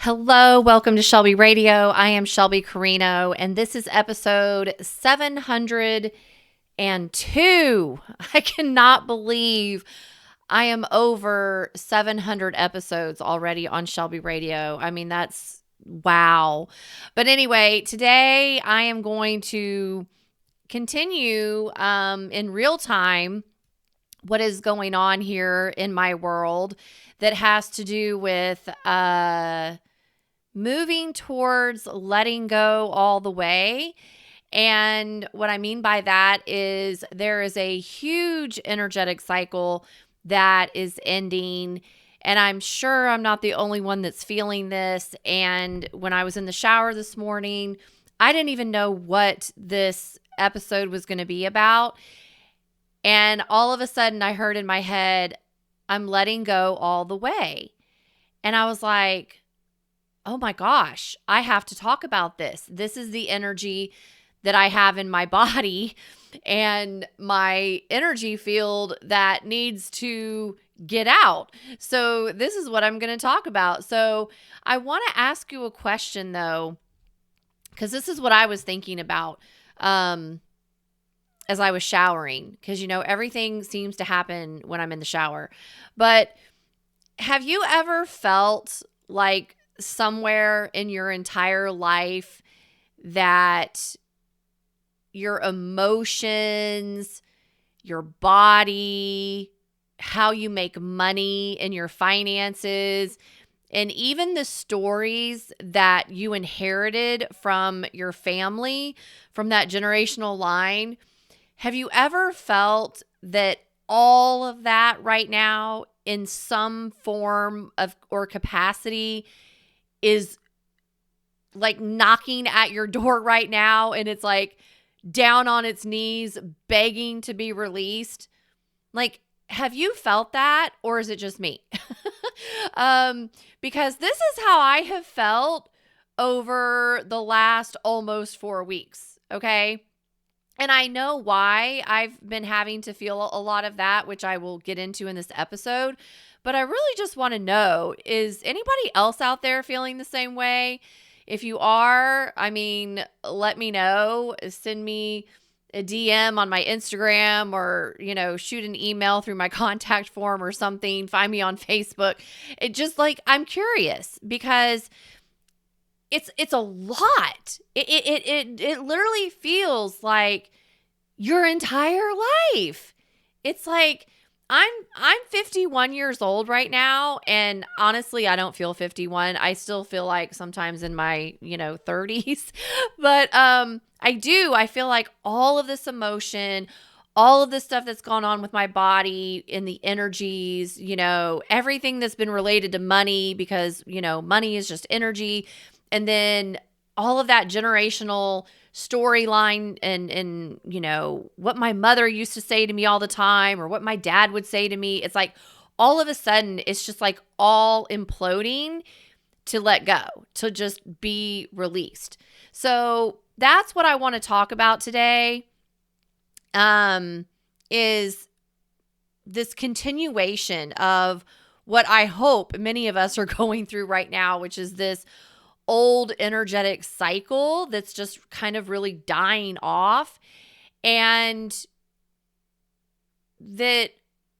Hello, welcome to Shelby Radio. I am Shelby Carino, and this is episode 702. I cannot believe I am over 700 episodes already on Shelby Radio. I mean, that's wow. But anyway, today I am going to continue in real time what is going on here in my world that has to do with moving towards letting go all the way. And what I mean by that is there is a huge energetic cycle that is ending. And I'm sure I'm not the only one that's feeling this. And when I was in the shower this morning, I didn't even know what this episode was going to be about. And all of a sudden I heard in my head, I'm letting go all the way. And I was like, oh my gosh, I have to talk about this. This is the energy that I have in my body and my energy field that needs to get out. So this is what I'm going to talk about. So I want to ask you a question though, because this is what I was thinking about as I was showering, because everything seems to happen when I'm in the shower. But have you ever felt like somewhere in your entire life that your emotions, your body, how you make money in your finances, and even the stories that you inherited from your family, from that generational line, have you ever felt that all of that right now in some form of or capacity is like knocking at your door right now, and it's like down on its knees begging to be released? Like, have you felt that, or is it just me? Because this is how I have felt over the last almost 4 weeks. Okay. And I know why I've been having to feel a lot of that, which I will get into in this episode. But I really just want to know, is anybody else out there feeling the same way? If you are, I mean, let me know. Send me a DM on my Instagram, or, shoot an email through my contact form or something. Find me on Facebook. It just I'm curious because it's a lot. It literally feels like your entire life. It's like I'm 51 years old right now, and honestly, I don't feel 51. I still feel like sometimes in my 30s, but I feel like all of this emotion, all of this stuff that's gone on with my body and the energies, everything that's been related to money, because money is just energy. And then all of that generational storyline and what my mother used to say to me all the time, or what my dad would say to me. It's like all of a sudden it's just like all imploding to let go, to just be released. So that's what I want to talk about today. Is this continuation of what I hope many of us are going through right now, which is this old energetic cycle that's just kind of really dying off. And that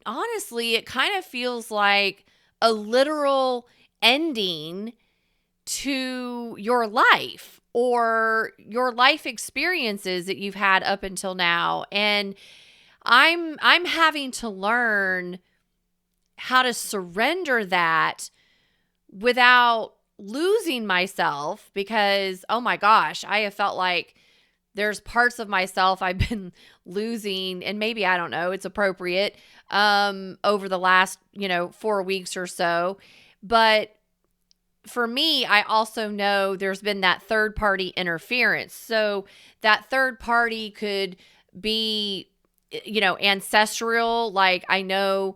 honestly, it kind of feels like a literal ending to your life or your life experiences that you've had up until now. And I'm having to learn how to surrender that without losing myself, because, oh my gosh, I have felt like there's parts of myself I've been losing, and maybe, I don't know, it's appropriate, over the last, 4 weeks or so. But for me, I also know there's been that third party interference. So that third party could be, ancestral. Like, I know,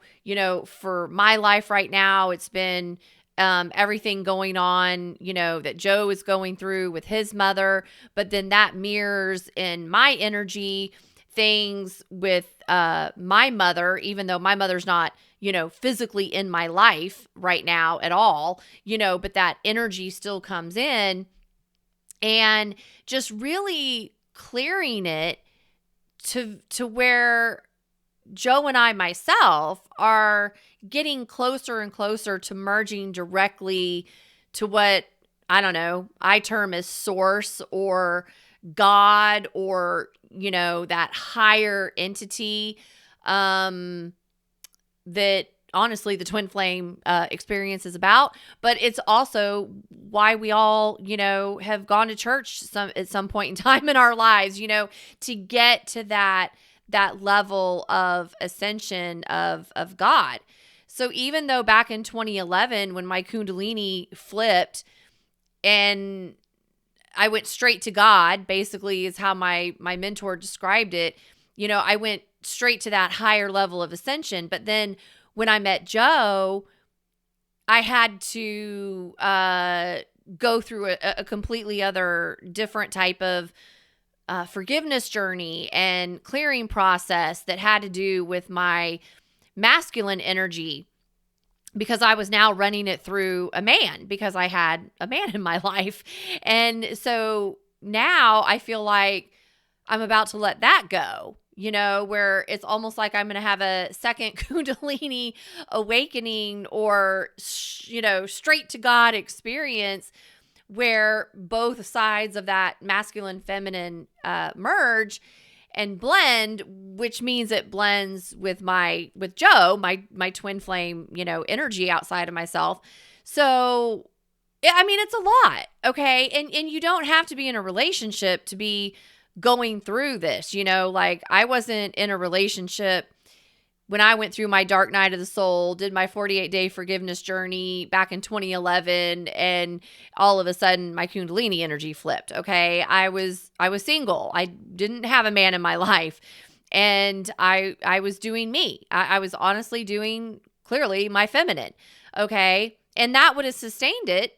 for my life right now, it's been everything going on, that Joe is going through with his mother, but then that mirrors in my energy things with my mother, even though my mother's not, physically in my life right now at all, but that energy still comes in, and just really clearing it to where Joe and I myself are getting closer and closer to merging directly to what, I don't know, I term as source or God, or, that higher entity, that honestly the twin flame experience is about. But it's also why we all, have gone to church at some point in time in our lives, to get to that level of ascension of God. So even though back in 2011, when my Kundalini flipped and I went straight to God, basically is how my mentor described it, I went straight to that higher level of ascension. But then when I met Joe, I had to go through a completely other different type of forgiveness journey and clearing process that had to do with my masculine energy, because I was now running it through a man, because I had a man in my life. And so now I feel like I'm about to let that go, where it's almost like I'm going to have a second Kundalini awakening, or, straight to God experience, where both sides of that masculine feminine merge and blend, which means it blends with Joe, my twin flame, energy outside of myself. So, I mean, it's a lot. Okay. And you don't have to be in a relationship to be going through this, like I wasn't in a relationship when I went through my dark night of the soul, did my 48-day forgiveness journey back in 2011, and all of a sudden my Kundalini energy flipped. Okay. I was single. I didn't have a man in my life, and I was doing me. I was honestly doing clearly my feminine. Okay. And that would have sustained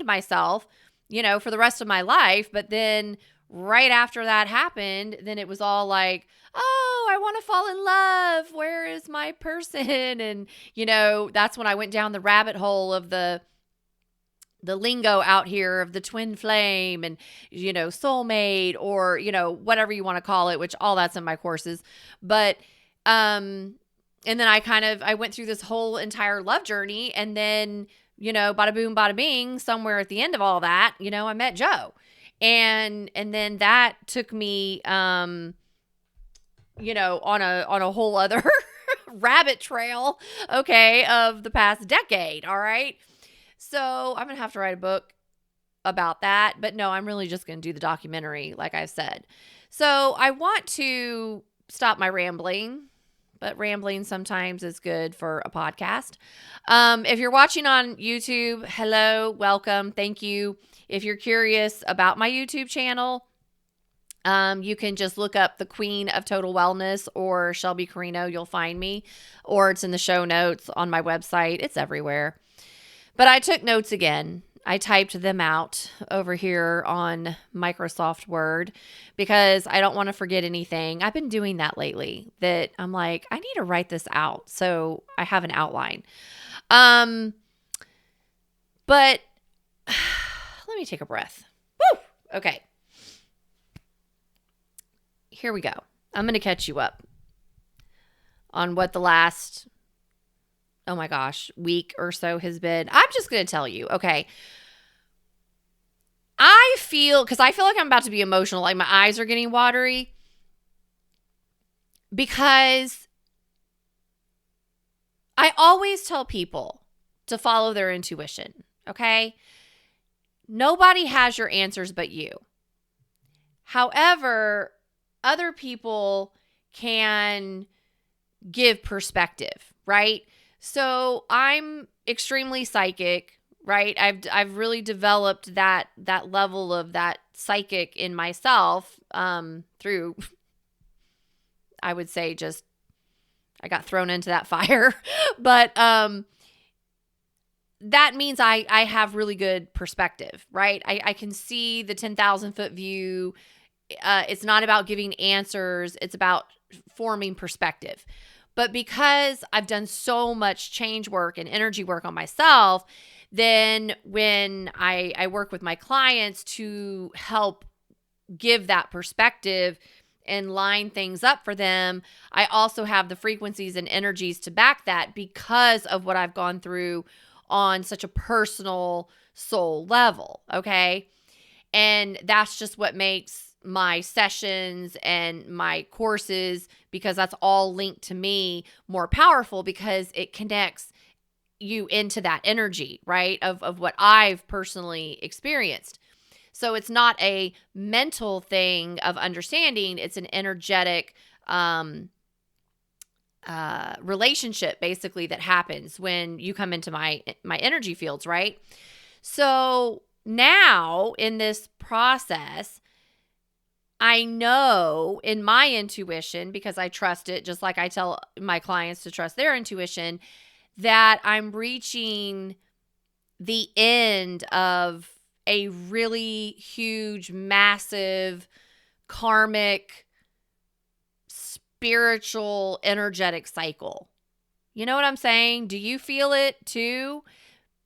myself, for the rest of my life. But then right after that happened, then it was all like, oh, I want to fall in love. Where is my person? And, that's when I went down the rabbit hole of the lingo out here of the twin flame and, soulmate, or, whatever you want to call it, which all that's in my courses. But, and then I went through this whole entire love journey, and then, bada boom, bada bing, somewhere at the end of all that, I met Joe. And then that took me, on a whole other rabbit trail, okay, of the past decade. All right. So I'm going to have to write a book about that, but no, I'm really just going to do the documentary, like I said. So I want to stop my rambling, but rambling sometimes is good for a podcast. If you're watching on YouTube, hello, welcome. Thank you. If you're curious about my YouTube channel, you can just look up the Queen of Total Wellness or Shelby Carino. You'll find me, or it's in the show notes on my website. It's everywhere. But I took notes again. I typed them out over here on Microsoft Word because I don't want to forget anything. I've been doing that lately, that I'm like, I need to write this out so I have an outline. But let me take a breath. Woo! Okay. Here we go. I'm going to catch you up on what the last, oh my gosh, week or so has been. I'm just going to tell you, okay. I feel like I'm about to be emotional, like my eyes are getting watery, because I always tell people to follow their intuition, okay? Nobody has your answers but you. However, other people can give perspective, right? So I'm extremely psychic, right? I've really developed that level of that psychic in myself through, I would say, just I got thrown into that fire. But that means I have really good perspective, right? I can see the 10,000 foot view. It's not about giving answers. It's about forming perspective. But because I've done so much change work and energy work on myself, then when I work with my clients to help give that perspective and line things up for them, I also have the frequencies and energies to back that because of what I've gone through on such a personal soul level. Okay. And that's just what makes my sessions and my courses, because that's all linked to me, more powerful, because it connects you into that energy, right? Of what I've personally experienced. So it's not a mental thing of understanding, it's an energetic relationship basically that happens when you come into my energy fields, right? So now in this process, I know in my intuition, because I trust it, just like I tell my clients to trust their intuition, that I'm reaching the end of a really huge, massive, karmic, spiritual, energetic cycle. You know what I'm saying? Do you feel it too?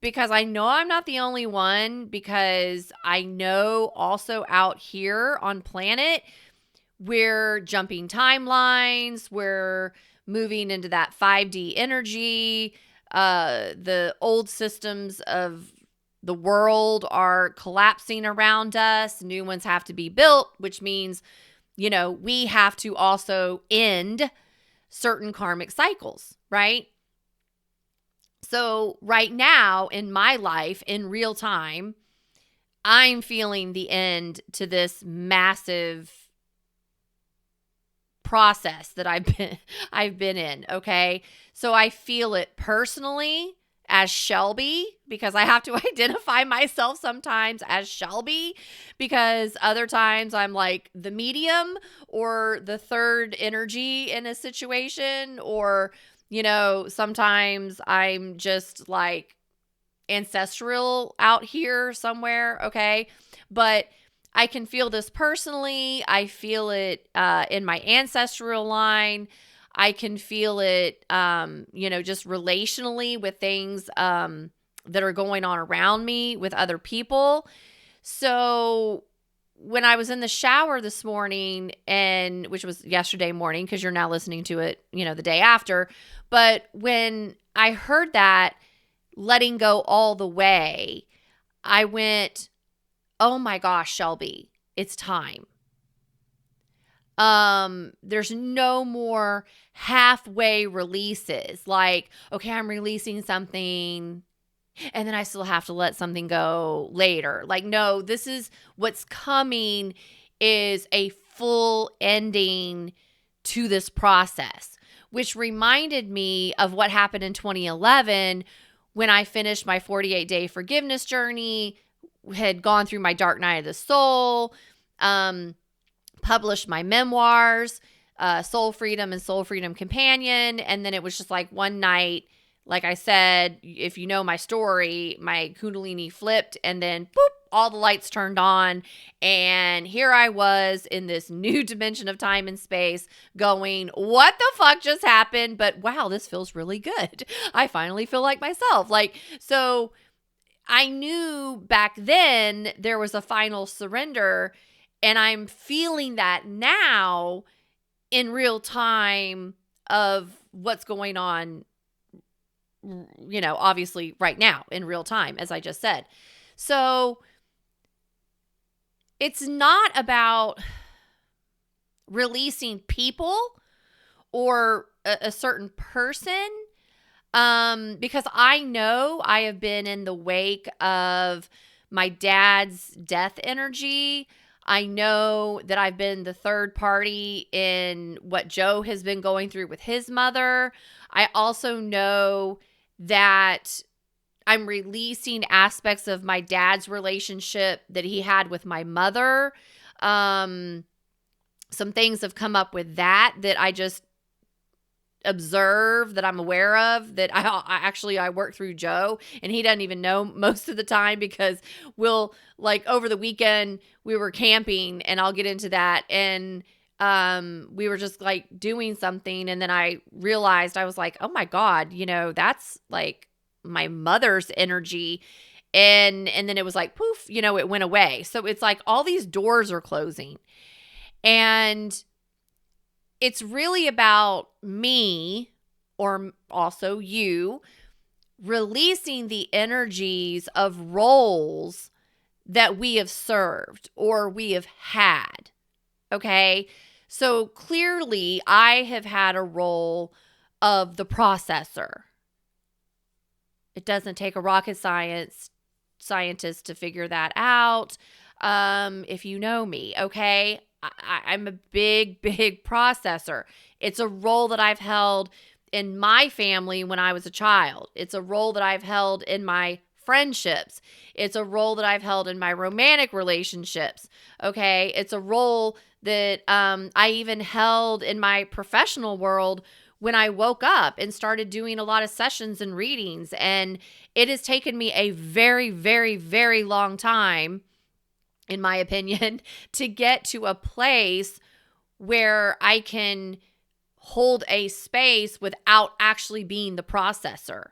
Because I know I'm not the only one, because I know also out here on planet, we're jumping timelines, we're moving into that 5D energy. The old systems of the world are collapsing around us. New ones have to be built, which means, we have to also end certain karmic cycles, right? So right now in my life, in real time, I'm feeling the end to this massive process that I've been in, okay? So I feel it personally as Shelby, because I have to identify myself sometimes as Shelby, because other times I'm like the medium or the third energy in a situation, or sometimes I'm just like ancestral out here somewhere, okay? But I can feel this personally. I feel it in my ancestral line. I can feel it, just relationally with things that are going on around me with other people. So when I was in the shower this morning, and which was yesterday morning, because you're now listening to it, the day after. But when I heard that, letting go all the way, I went, oh my gosh, Shelby, it's time. There's no more halfway releases. Like, okay, I'm releasing something and then I still have to let something go later. Like, no, this is what's coming, is a full ending to this process, which reminded me of what happened in 2011 when I finished my 48-day forgiveness journey, had gone through my dark night of the soul, published my memoirs, Soul Freedom and Soul Freedom Companion. And then it was just like one night, like I said, if you know my story, my Kundalini flipped, and then boop, all the lights turned on. And here I was in this new dimension of time and space going, what the fuck just happened? But wow, this feels really good. I finally feel like myself. So I knew back then there was a final surrender, and I'm feeling that now in real time of what's going on, obviously right now in real time, as I just said. So it's not about releasing people or a certain person, because I know I have been in the wake of my dad's death energy. I know that I've been the third party in what Joe has been going through with his mother. I also know that I'm releasing aspects of my dad's relationship that he had with my mother. Some things have come up with that I just observe, that I'm aware of, that I work through Joe, and he doesn't even know most of the time, because we'll, like, over the weekend we were camping, and I'll get into that, and we were just like doing something, and then I realized, I was like, oh my God, that's like my mother's energy. And then it was like poof, it went away. So it's like all these doors are closing. And it's really about me, or also you, releasing the energies of roles that we have served or we have had. Okay. So clearly, I have had a role of the processor. It doesn't take a rocket scientist to figure that out. If you know me, okay, I'm a big, big processor. It's a role that I've held in my family when I was a child. It's a role that I've held in my friendships. It's a role that I've held in my romantic relationships. Okay, it's a role that I even held in my professional world when I woke up and started doing a lot of sessions and readings. And it has taken me a very, very, very long time, in my opinion, to get to a place where I can hold a space without actually being the processor,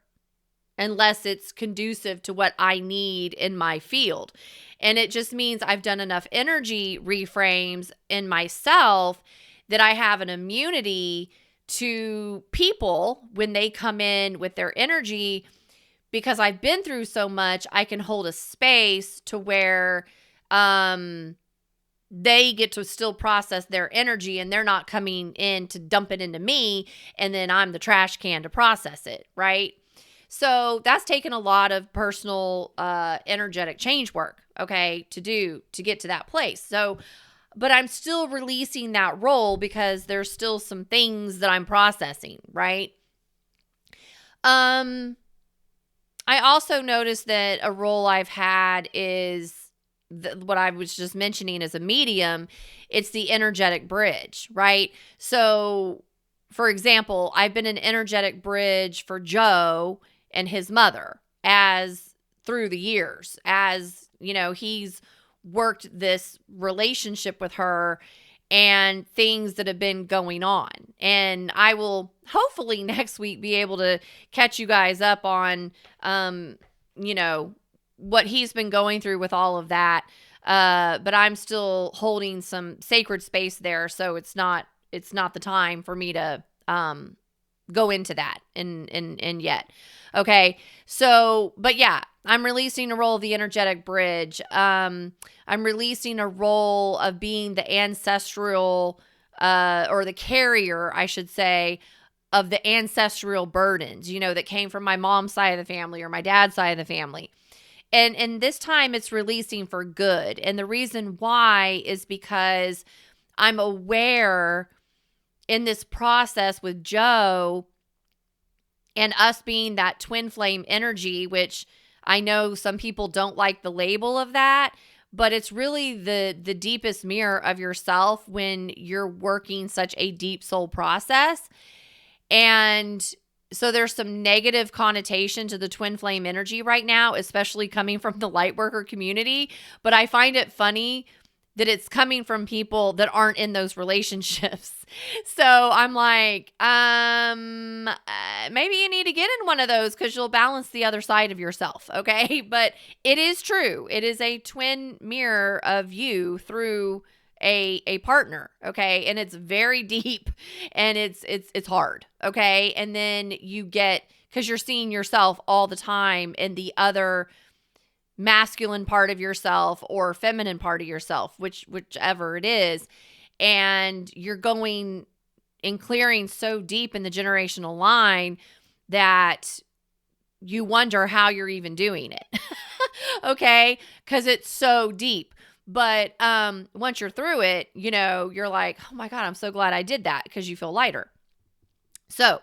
unless it's conducive to what I need in my field. And it just means I've done enough energy reframes in myself that I have an immunity to people when they come in with their energy. Because I've been through so much, I can hold a space to where they get to still process their energy, and they're not coming in to dump it into me, and then I'm the trash can to process it, right? So that's taken a lot of personal energetic change work, okay, to get to that place. So, but I'm still releasing that role because there's still some things that I'm processing, right? I also noticed that a role I've had is what I was just mentioning as a medium. It's the energetic bridge, right? So, for example, I've been an energetic bridge for Joe and his mother as through the years, as he's worked this relationship with her and things that have been going on. And I will hopefully next week be able to catch you guys up on, what he's been going through with all of that. But I'm still holding some sacred space there. So it's not the time for me to, go into that and yet. Okay. So, but yeah, I'm releasing a role of the energetic bridge. I'm releasing a role of being the ancestral, or the carrier, I should say, of the ancestral burdens, that came from my mom's side of the family or my dad's side of the family. And this time it's releasing for good. And the reason why is because I'm aware in this process with Joe and us being that twin flame energy, which I know some people don't like the label of that, but it's really the deepest mirror of yourself when you're working such a deep soul process. And so there's some negative connotation to the twin flame energy right now, especially coming from the light worker community. But I find it funny that it's coming from people that aren't in those relationships. So I'm like, maybe you need to get in one of those because you'll balance the other side of yourself. Okay. But it is true. It is a twin mirror of you through a partner. Okay. And it's very deep and it's hard. Okay. And then you get, because you're seeing yourself all the time in the other masculine part of yourself or feminine part of yourself, whichever it is. And you're going and clearing so deep in the generational line that you wonder how you're even doing it. Okay. Cause it's so deep. But once you're through it, you're like, oh my God, I'm so glad I did that, because you feel lighter. So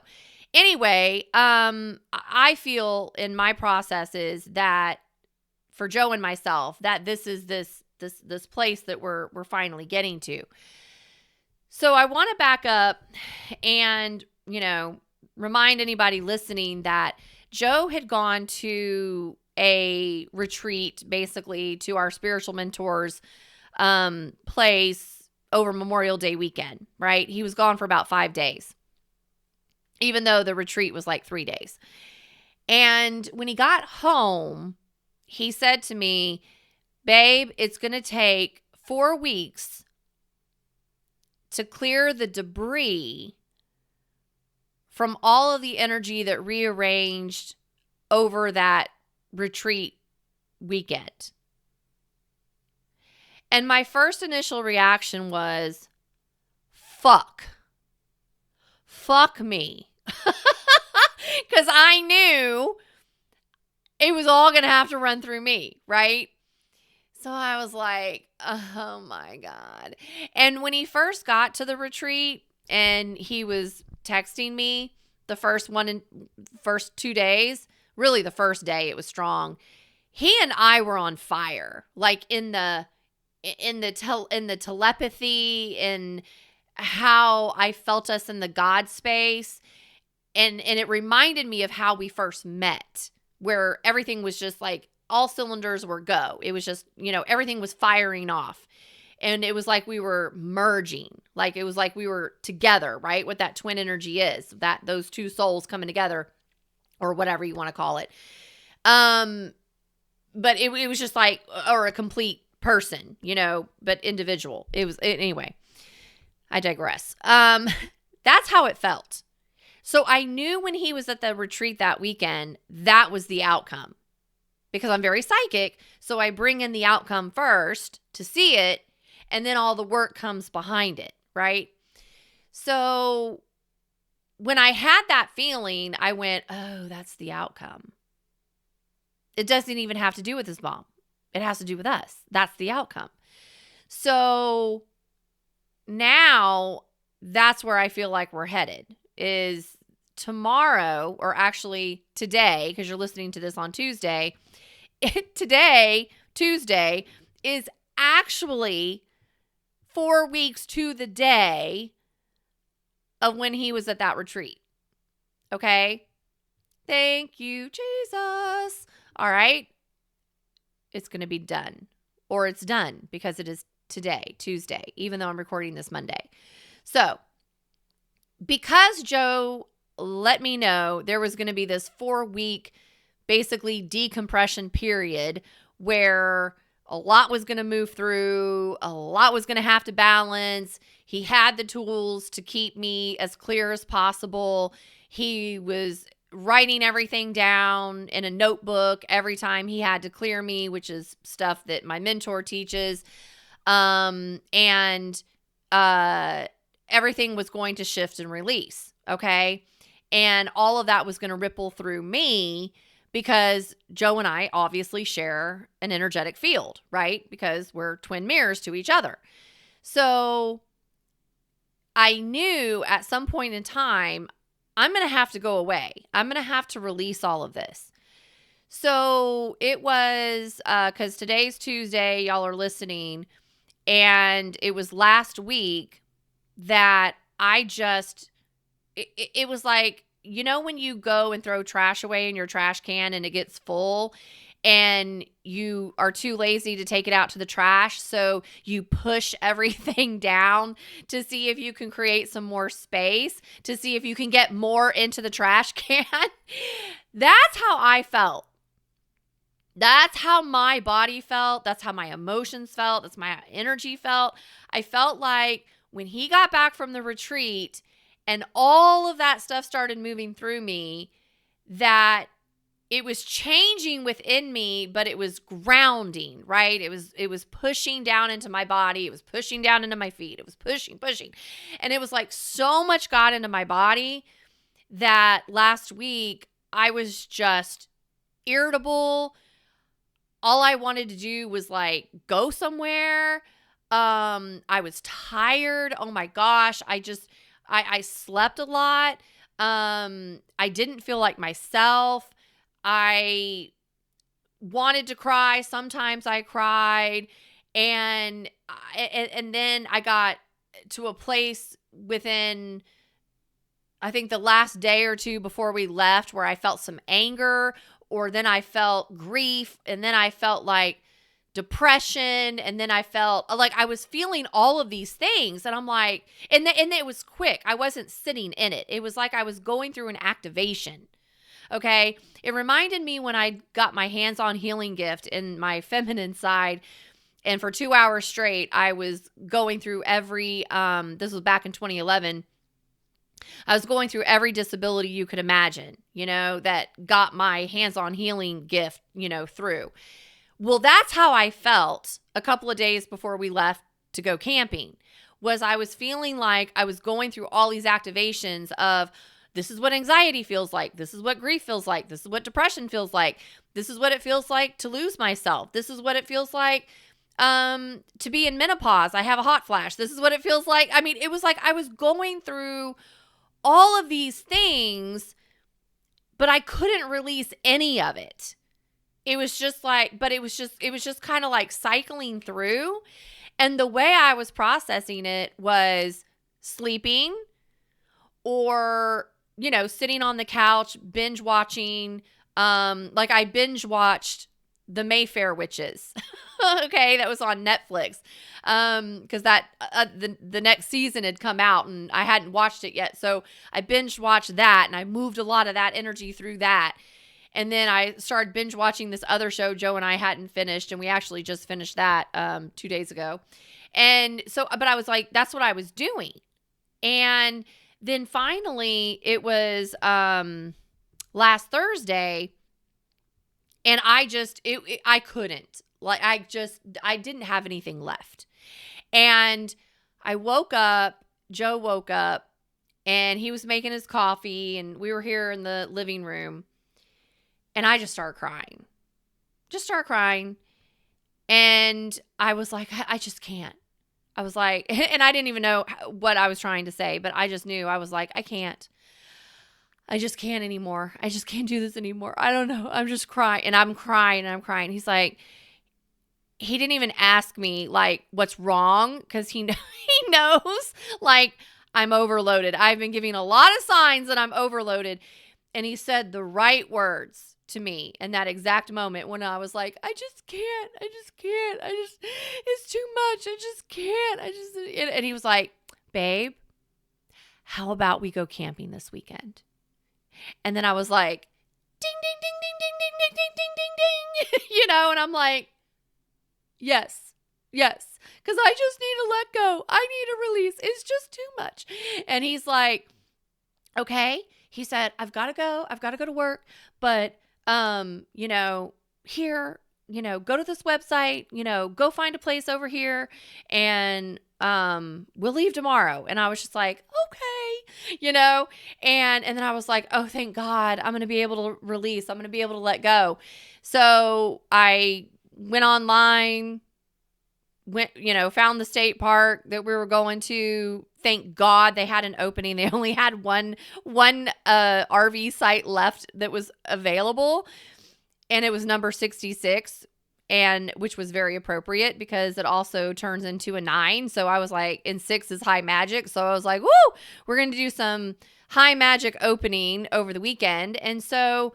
anyway, I feel in my processes that for Joe and myself, that this is this place that we're finally getting to. So I want to back up and, remind anybody listening that Joe had gone to a retreat, basically to our spiritual mentors place over Memorial Day weekend, right? He was gone for about 5 days, even though the retreat was like 3 days. And when he got home, he said to me, babe, it's going to take 4 weeks to clear the debris from all of the energy that rearranged over that retreat weekend. And my first initial reaction was, fuck me. Because I knew it was all going to have to run through me, right? So I was like, oh my God. And when he first got to the retreat and he was texting me the first 2 days, really the first day it was strong. He and I were on fire, like in the telepathy and how I felt us in the God space. And it reminded me of how we first met, where everything was just like all cylinders were go. It was just, everything was firing off. And it was like we were merging. Like it was like we were together, right? What that twin energy is, that those two souls coming together, or whatever you want to call it. But it was just like, or a complete person, but individual. Anyway, I digress. That's how it felt. So I knew when he was at the retreat that weekend, that was the outcome, because I'm very psychic. So I bring in the outcome first to see it, and then all the work comes behind it, right? So when I had that feeling, I went, oh, that's the outcome. It doesn't even have to do with his mom. It has to do with us. That's the outcome. So now that's where I feel like we're headed, is tomorrow, or actually today, because you're listening to this on Tuesday. Today, Tuesday, is actually 4 weeks to the day of when he was at that retreat. Okay? Thank you, Jesus. All right? It's going to be done. Or it's done, because it is today, Tuesday, even though I'm recording this Monday. So, because Joe let me know there was going to be this 4-week, basically decompression period where a lot was going to move through, a lot was going to have to balance. He had the tools to keep me as clear as possible. He was writing everything down in a notebook every time he had to clear me, which is stuff that my mentor teaches. And everything was going to shift and release. Okay. And all of that was going to ripple through me, because Joe and I obviously share an energetic field, right? Because we're twin mirrors to each other. So I knew at some point in time, I'm going to have to go away. I'm going to have to release all of this. So it was, because today's Tuesday, y'all are listening, and it was last week that I just, it was like, when you go and throw trash away in your trash can and it gets full and you are too lazy to take it out to the trash, so you push everything down to see if you can create some more space, to see if you can get more into the trash can. That's how I felt. That's how my body felt. That's how my emotions felt. That's my energy felt. I felt like when he got back from the retreat and all of that stuff started moving through me, that it was changing within me, but it was grounding, right? It was pushing down into my body. It was pushing down into my feet. It was pushing. And it was like so much got into my body that last week I was just irritable. All I wanted to do was like go somewhere. I was tired. Oh my gosh. I slept a lot. I didn't feel like myself. I wanted to cry. Sometimes I cried. And then I got to a place within, I think, the last day or two before we left, where I felt some anger, or then I felt grief, and then I felt like depression. And then I felt like I was feeling all of these things. And I'm like, and it was quick. I wasn't sitting in it. It was like I was going through an activation. Okay. It reminded me when I got my hands-on healing gift in my feminine side. And for 2 hours straight, I was going through every, this was back in 2011. I was going through every disability you could imagine, that got my hands-on healing gift, through. Well, that's how I felt a couple of days before we left to go camping, was I was feeling like I was going through all these activations of, this is what anxiety feels like. This is what grief feels like. This is what depression feels like. This is what it feels like to lose myself. This is what it feels like to be in menopause. I have a hot flash. This is what it feels like. I mean, it was like I was going through all of these things, but I couldn't release any of it. It was just kind of like cycling through. And the way I was processing it was sleeping or, sitting on the couch, binge watching. Like I binge watched The Mayfair Witches. Okay, that was on Netflix. Because that the next season had come out and I hadn't watched it yet. So I binge watched that and I moved a lot of that energy through that. And then I started binge watching this other show Joe and I hadn't finished, and we actually just finished that 2 days ago. And so, but I was like, that's what I was doing. And then finally it was last Thursday, and I couldn't. Like I didn't have anything left. And I woke up, Joe woke up, and he was making his coffee, and we were here in the living room. And I just started crying. And I was like, I just can't. I was like, and I didn't even know what I was trying to say, but I just knew. I was like, I can't. I just can't anymore. I just can't do this anymore. I don't know. I'm just crying. And I'm crying. He's like, he didn't even ask me like what's wrong, because he knows like I'm overloaded. I've been giving a lot of signs that I'm overloaded. And he said the right words to me in that exact moment when I was like, I just can't. It's too much. I just can't. And he was like, babe, how about we go camping this weekend? And then I was like, ding, ding, ding, ding, ding, ding, ding, ding, ding, ding, ding. And I'm like, yes, because I just need to let go. I need a release. It's just too much. And he's like, okay. He said, I've got to go to work, but, here, go to this website, go find a place over here, and, we'll leave tomorrow. And I was just like, okay, and then I was like, oh, thank God, I'm going to be able to release. I'm going to be able to let go. So I went online, found the state park that we were going to. Thank God they had an opening. They only had one RV site left that was available, and it was number 66, and which was very appropriate because it also turns into a 9. So I was like, and 6 is high magic. So I was like, woo, we're going to do some high magic opening over the weekend. And so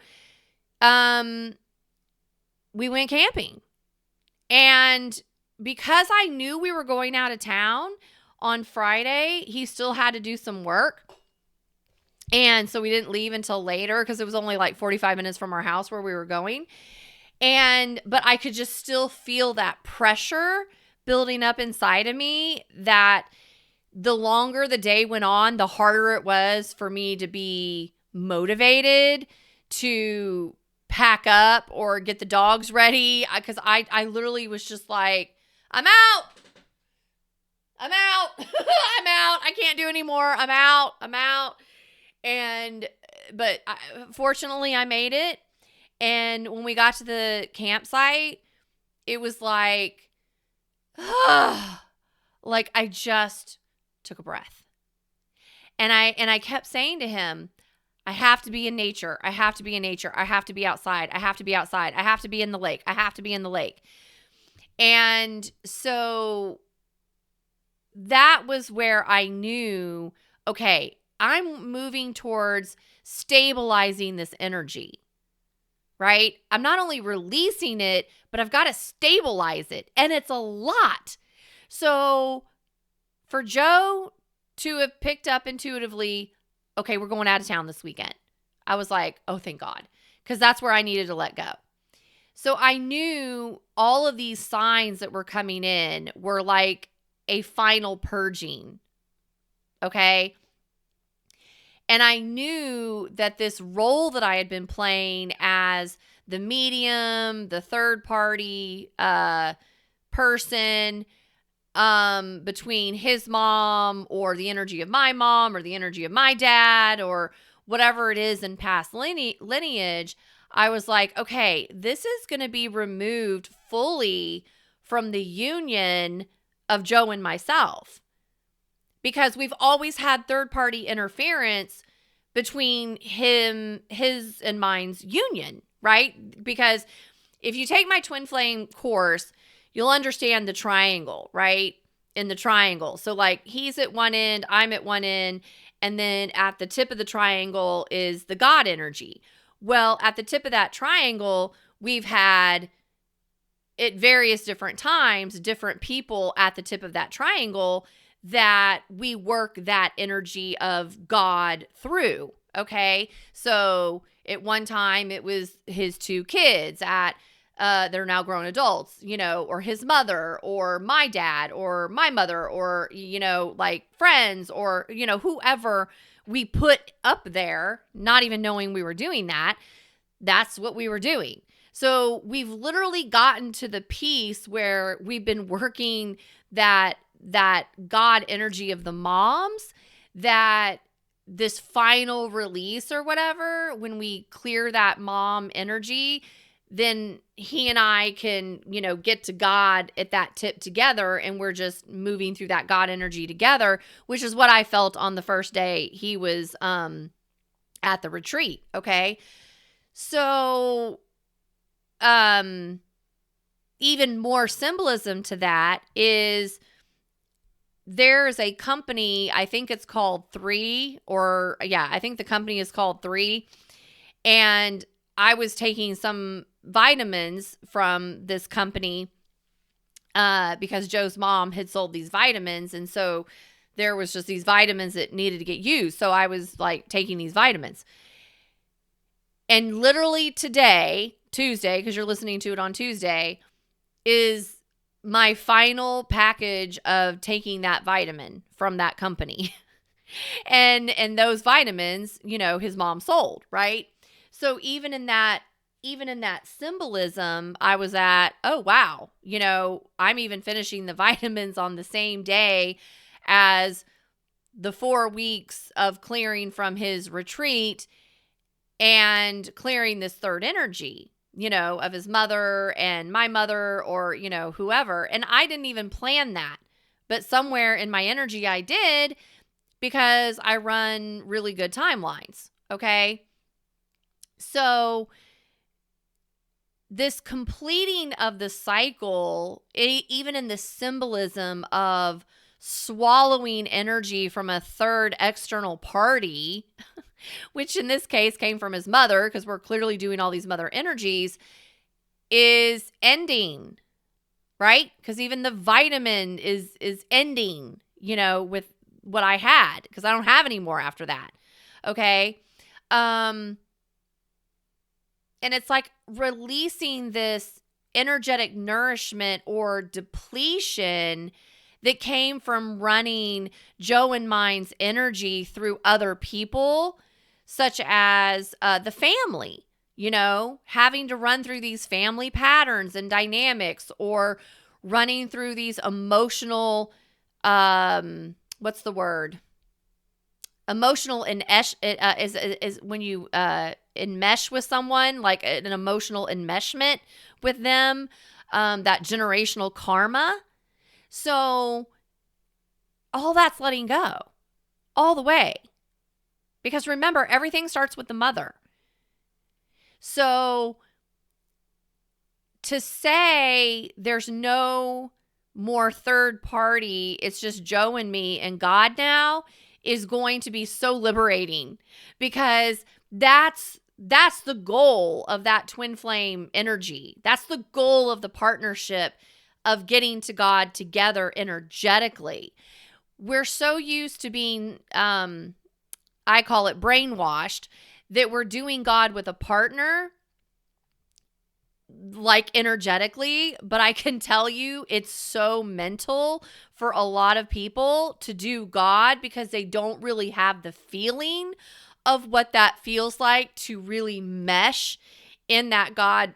we went camping, and because I knew we were going out of town on Friday, he still had to do some work. And so we didn't leave until later because it was only like 45 minutes from our house where we were going. But I could just still feel that pressure building up inside of me, that the longer the day went on, the harder it was for me to be motivated to pack up or get the dogs ready. Because I literally was just like, I'm out. I'm out. I can't do anymore. I'm out. But fortunately I made it. And when we got to the campsite, it was like, like I just took a breath. And I kept saying to him, I have to be in nature. I have to be in nature. I have to be outside. I have to be outside. I have to be in the lake. I have to be in the lake. And so that was where I knew, okay, I'm moving towards stabilizing this energy, right? I'm not only releasing it, but I've got to stabilize it. And it's a lot. So for Joe to have picked up intuitively, okay, we're going out of town this weekend, I was like, oh, thank God, because that's where I needed to let go. So I knew all of these signs that were coming in were like a final purging, okay? And I knew that this role that I had been playing as the medium, the third party person, between his mom or the energy of my mom or the energy of my dad or whatever it is in past lineage, I was like, okay, this is going to be removed fully from the union of Joe and myself, because we've always had third party interference between his and mine's union, right? Because if you take my twin flame course, you'll understand the triangle, right? In the triangle. So like he's at one end, I'm at one end, and then at the tip of the triangle is the God energy. Well, at the tip of that triangle, we've had at various different times, different people at the tip of that triangle that we work that energy of God through. Okay. So at one time it was his two kids they're now grown adults, or his mother or my dad or my mother or, like friends or, whoever we put up there, not even knowing we were doing that. That's what we were doing. So we've literally gotten to the piece where we've been working that God energy of the moms, that this final release or whatever, when we clear that mom energy, then he and I can, get to God at that tip together, and we're just moving through that God energy together, which is what I felt on the first day he was at the retreat, okay? So even more symbolism to that is there's a company, I think it's called 3, I think the company is called 3, and I was taking some vitamins from this company because Joe's mom had sold these vitamins, and so there was just these vitamins that needed to get used. So I was like taking these vitamins. And literally today, Tuesday, because you're listening to it on Tuesday, is my final package of taking that vitamin from that company. and those vitamins, his mom sold, right? So even in that symbolism, I was at, oh, wow, I'm even finishing the vitamins on the same day as the 4 weeks of clearing from his retreat and clearing this third energy, of his mother and my mother or, whoever. And I didn't even plan that, but somewhere in my energy I did, because I run really good timelines. Okay. So this completing of the cycle, even in the symbolism of swallowing energy from a third external party, which in this case came from his mother, because we're clearly doing all these mother energies, is ending, right? Because even the vitamin is ending, with what I had, because I don't have any more after that. Okay. And it's like releasing this energetic nourishment or depletion that came from running Joe and mine's energy through other people, such as the family, having to run through these family patterns and dynamics, or running through these emotional, what's the word? Emotional is when you enmesh with someone, like an emotional enmeshment with them, that generational karma. So all that's letting go all the way. Because remember, everything starts with the mother. So to say there's no more third party, it's just Joe and me and God now, is going to be so liberating, because that's That's the goal of that twin flame energy. That's the goal of the partnership of getting to God together energetically. We're so used to being, I call it brainwashed, that we're doing God with a partner, like energetically, but I can tell you it's so mental for a lot of people to do God because they don't really have the feeling of what that feels like to really mesh in that God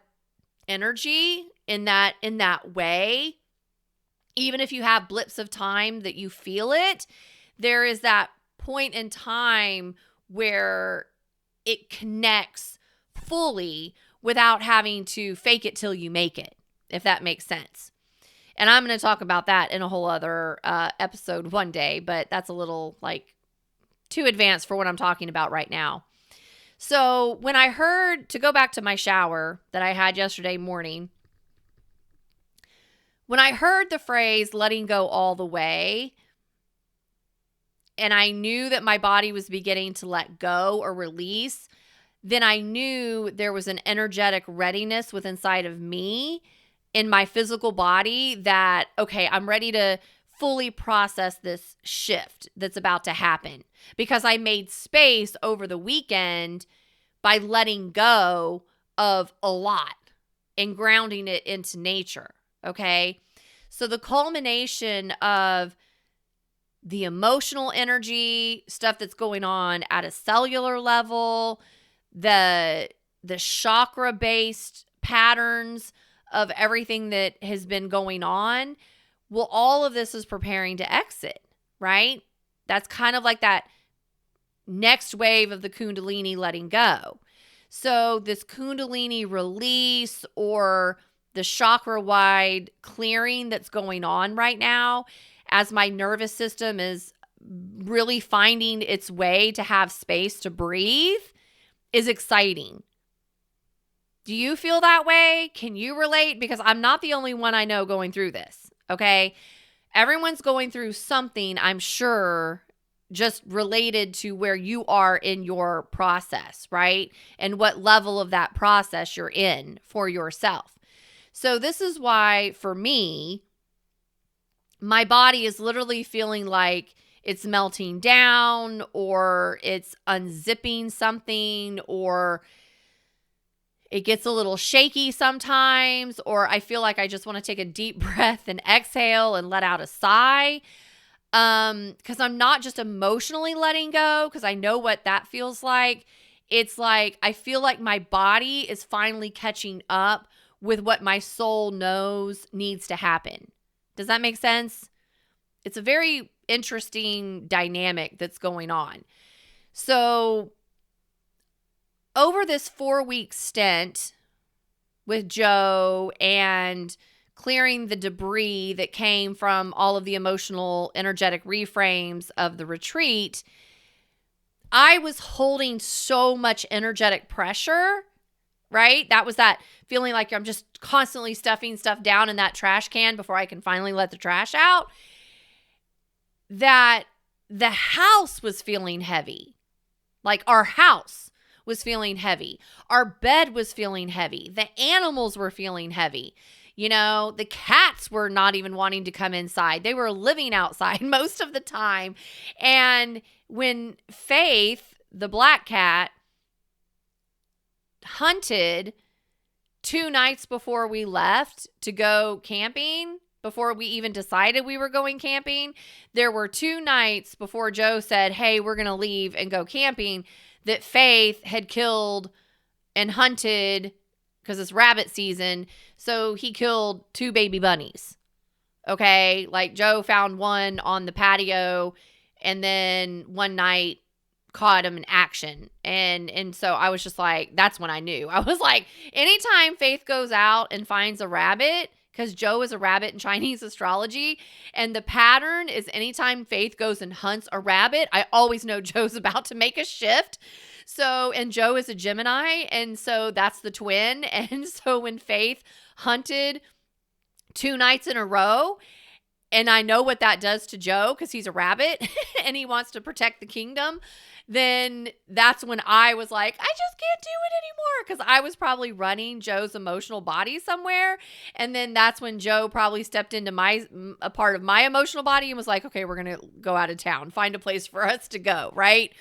energy in that way. Even if you have blips of time that you feel it, there is that point in time where it connects fully without having to fake it till you make it, if that makes sense. And I'm going to talk about that in a whole other episode one day, but that's a little like too advanced for what I'm talking about right now. So when I heard, to go back to my shower that I had yesterday morning, when I heard the phrase letting go all the way, and I knew that my body was beginning to let go or release, then I knew there was an energetic readiness within inside of me in my physical body that, okay, I'm ready to fully process this shift that's about to happen, because I made space over the weekend by letting go of a lot and grounding it into nature. Okay. So the culmination of the emotional energy, stuff that's going on at a cellular level, the chakra based patterns of everything that has been going on, well, all of this is preparing to exit, right? That's kind of like that next wave of the Kundalini letting go. So this Kundalini release, or the chakra wide clearing that's going on right now, as my nervous system is really finding its way to have space to breathe, is exciting. Do you feel that way? Can you relate? Because I'm not the only one I know going through this, okay? Everyone's going through something, I'm sure, just related to where you are in your process, right? And what level of that process you're in for yourself. So this is why, for me, my body is literally feeling like it's melting down, or it's unzipping something, or it gets a little shaky sometimes, or I feel like I just want to take a deep breath and exhale and let out a sigh. Because I'm not just emotionally letting go, because I know what that feels like. It's like I feel like my body is finally catching up with what my soul knows needs to happen. Does that make sense? It's a very interesting dynamic that's going on. So over this 4-week stint with Joe and clearing the debris that came from all of the emotional, energetic reframes of the retreat, I was holding so much energetic pressure, right? That was that feeling like I'm just constantly stuffing stuff down in that trash can before I can finally let the trash out, that the house was feeling heavy. Like our house was feeling heavy. Our bed was feeling heavy. The animals were feeling heavy. You know, the cats were not even wanting to come inside. They were living outside most of the time. And when Faith, the black cat, hunted 2 nights before we left to go camping, before we even decided we were going camping, there were 2 nights before Joe said, hey, we're going to leave and go camping, that Faith had killed and hunted, because it's rabbit season. So he killed 2 baby bunnies. Okay. Like Joe found one on the patio, and then one night caught him in action. And so I was just like, that's when I knew. I was like, anytime Faith goes out and finds a rabbit, because Joe is a rabbit in Chinese astrology, and the pattern is anytime Faith goes and hunts a rabbit, I always know Joe's about to make a shift. So, and Joe is a Gemini, and so that's the twin. And so when Faith hunted 2 nights in a row, and I know what that does to Joe because he's a rabbit and he wants to protect the kingdom, then that's when I was like, I just can't do it anymore, because I was probably running Joe's emotional body somewhere. And then that's when Joe probably stepped into a part of my emotional body and was like, okay, we're going to go out of town, find a place for us to go, right?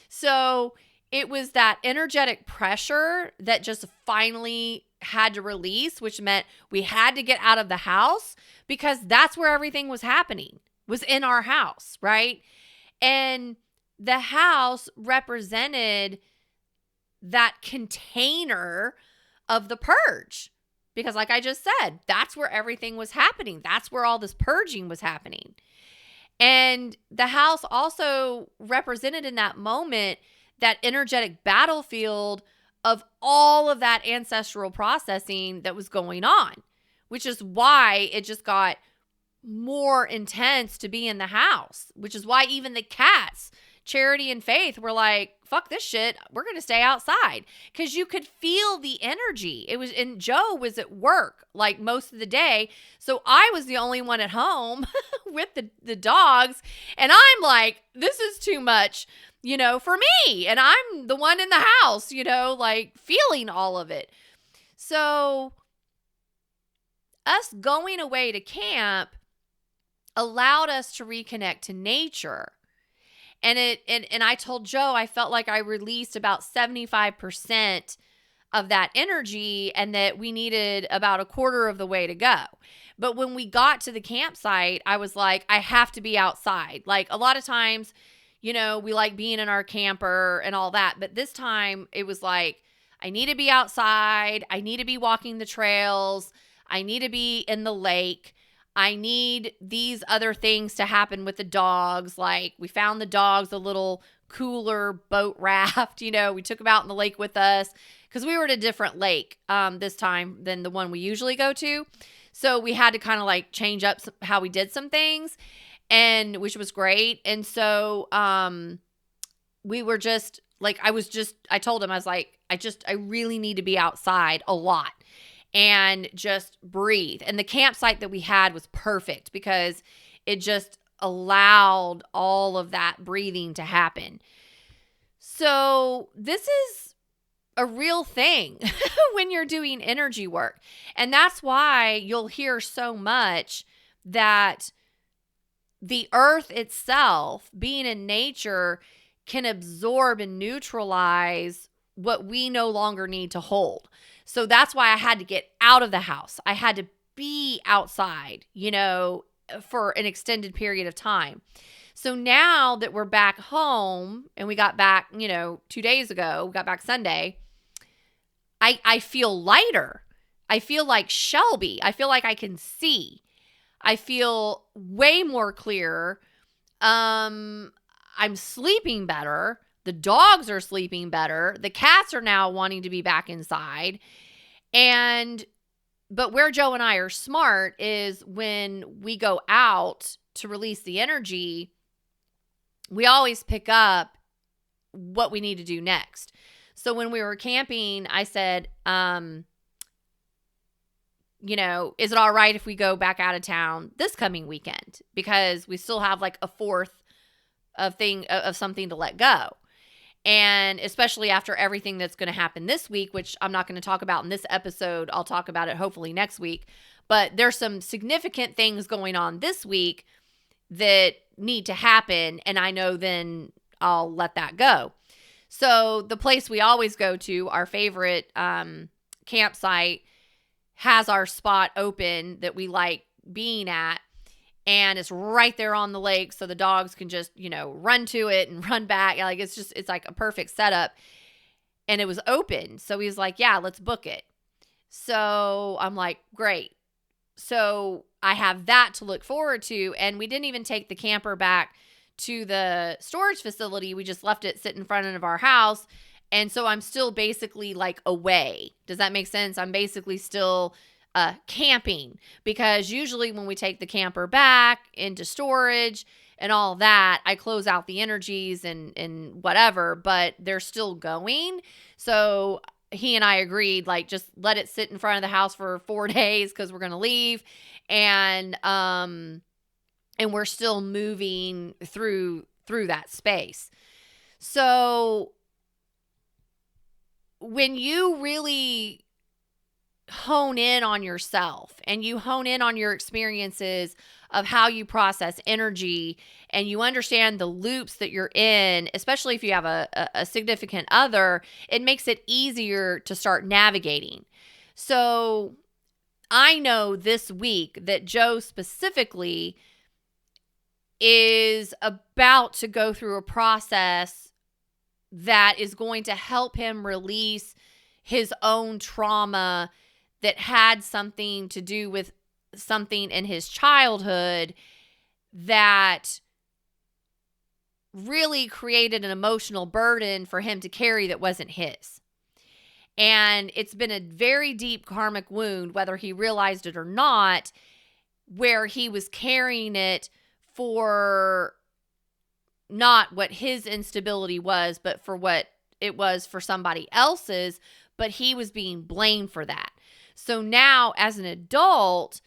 So it was that energetic pressure that just finally had to release, which meant we had to get out of the house, because that's where everything was happening, was in our house, right? And the house represented that container of the purge, because like I just said, that's where everything was happening. That's where all this purging was happening. And the house also represented in that moment that energetic battlefield of all of that ancestral processing that was going on, which is why it just got more intense to be in the house, which is why even the cats, Charity and Faith, were like, fuck this shit, we're going to stay outside, because you could feel the energy. It was, and Joe was at work like most of the day, so I was the only one at home with the dogs, and I'm like, this is too much, for me, and I'm the one in the house, like feeling all of it. So us going away to camp allowed us to reconnect to nature. And I told Joe, I felt like I released about 75% of that energy, and that we needed about a quarter of the way to go. But when we got to the campsite, I was like, I have to be outside. Like a lot of times, we like being in our camper and all that. But this time it was like, I need to be outside. I need to be walking the trails. I need to be in the lake. I need these other things to happen with the dogs. Like we found the dogs a little cooler boat raft. We took them out in the lake with us, because we were at a different lake this time than the one we usually go to. So we had to kind of like change up how we did some things, and which was great. And so we were just like, I told him, I was like, I really need to be outside a lot and just breathe. And the campsite that we had was perfect, because it just allowed all of that breathing to happen. So this is a real thing when you're doing energy work. And that's why you'll hear so much that the earth itself, being in nature, can absorb and neutralize what we no longer need to hold. So that's why I had to get out of the house. I had to be outside, for an extended period of time. So now that we're back home, and we got back, 2 days ago, we got back Sunday, I feel lighter. I feel like Shelby. I feel like I can see. I feel way more clear. I'm sleeping better. The dogs are sleeping better. The cats are now wanting to be back inside. But where Joe and I are smart is when we go out to release the energy, we always pick up what we need to do next. So when we were camping, I said, is it all right if we go back out of town this coming weekend? Because we still have like a fourth of something to let go. And especially after everything that's going to happen this week, which I'm not going to talk about in this episode. I'll talk about it hopefully next week. But there's some significant things going on this week that need to happen. And I know then I'll let that go. So the place we always go to, our favorite campsite, has our spot open that we like being at. And it's right there on the lake, so the dogs can just, run to it and run back. Like it's like a perfect setup. And it was open. So he's like, yeah, let's book it. So I'm like, great. So I have that to look forward to. And we didn't even take the camper back to the storage facility. We just left it sit in front of our house. And so I'm still basically like away. Does that make sense? I'm basically still camping, because usually when we take the camper back into storage and all that, I close out the energies and whatever, but they're still going. So he and I agreed, like, just let it sit in front of the house for 4 days, because we're going to leave. And and we're still moving through that space. So when you really hone in on yourself and you hone in on your experiences of how you process energy, and you understand the loops that you're in, especially if you have a significant other, it makes it easier to start navigating. So I know this week that Joe specifically is about to go through a process that is going to help him release his own trauma that had something to do with something in his childhood that really created an emotional burden for him to carry that wasn't his. And it's been a very deep karmic wound, whether he realized it or not, where he was carrying it for not what his instability was, but for what it was for somebody else's, but he was being blamed for that. So now as an adult,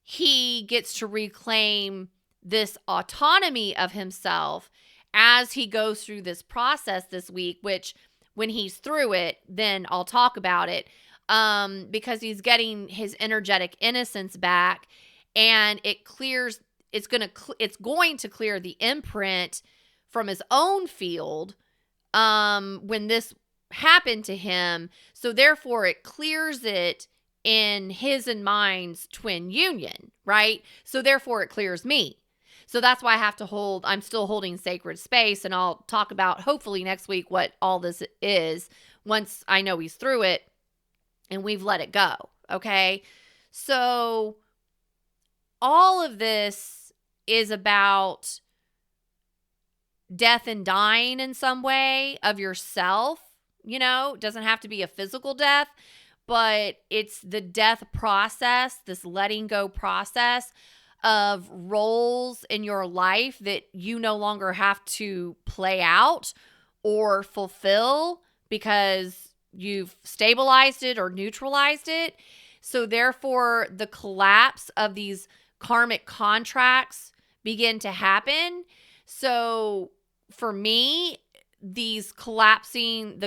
he gets to reclaim this autonomy of himself as he goes through this process this week, which when he's through it, then I'll talk about it, because he's getting his energetic innocence back, and it clears. It's going to clear the imprint from his own field when this happened to him. So therefore, it clears it in his and mine's twin union, right? So therefore, it clears me. So that's why I'm still holding sacred space, and I'll talk about hopefully next week what all this is once I know he's through it and we've let it go, okay? So all of this is about death and dying in some way of yourself. It doesn't have to be a physical death, but it's the death process, this letting go process of roles in your life that you no longer have to play out or fulfill because you've stabilized it or neutralized it. So therefore, the collapse of these karmic contracts begin to happen. So for me, the collapsing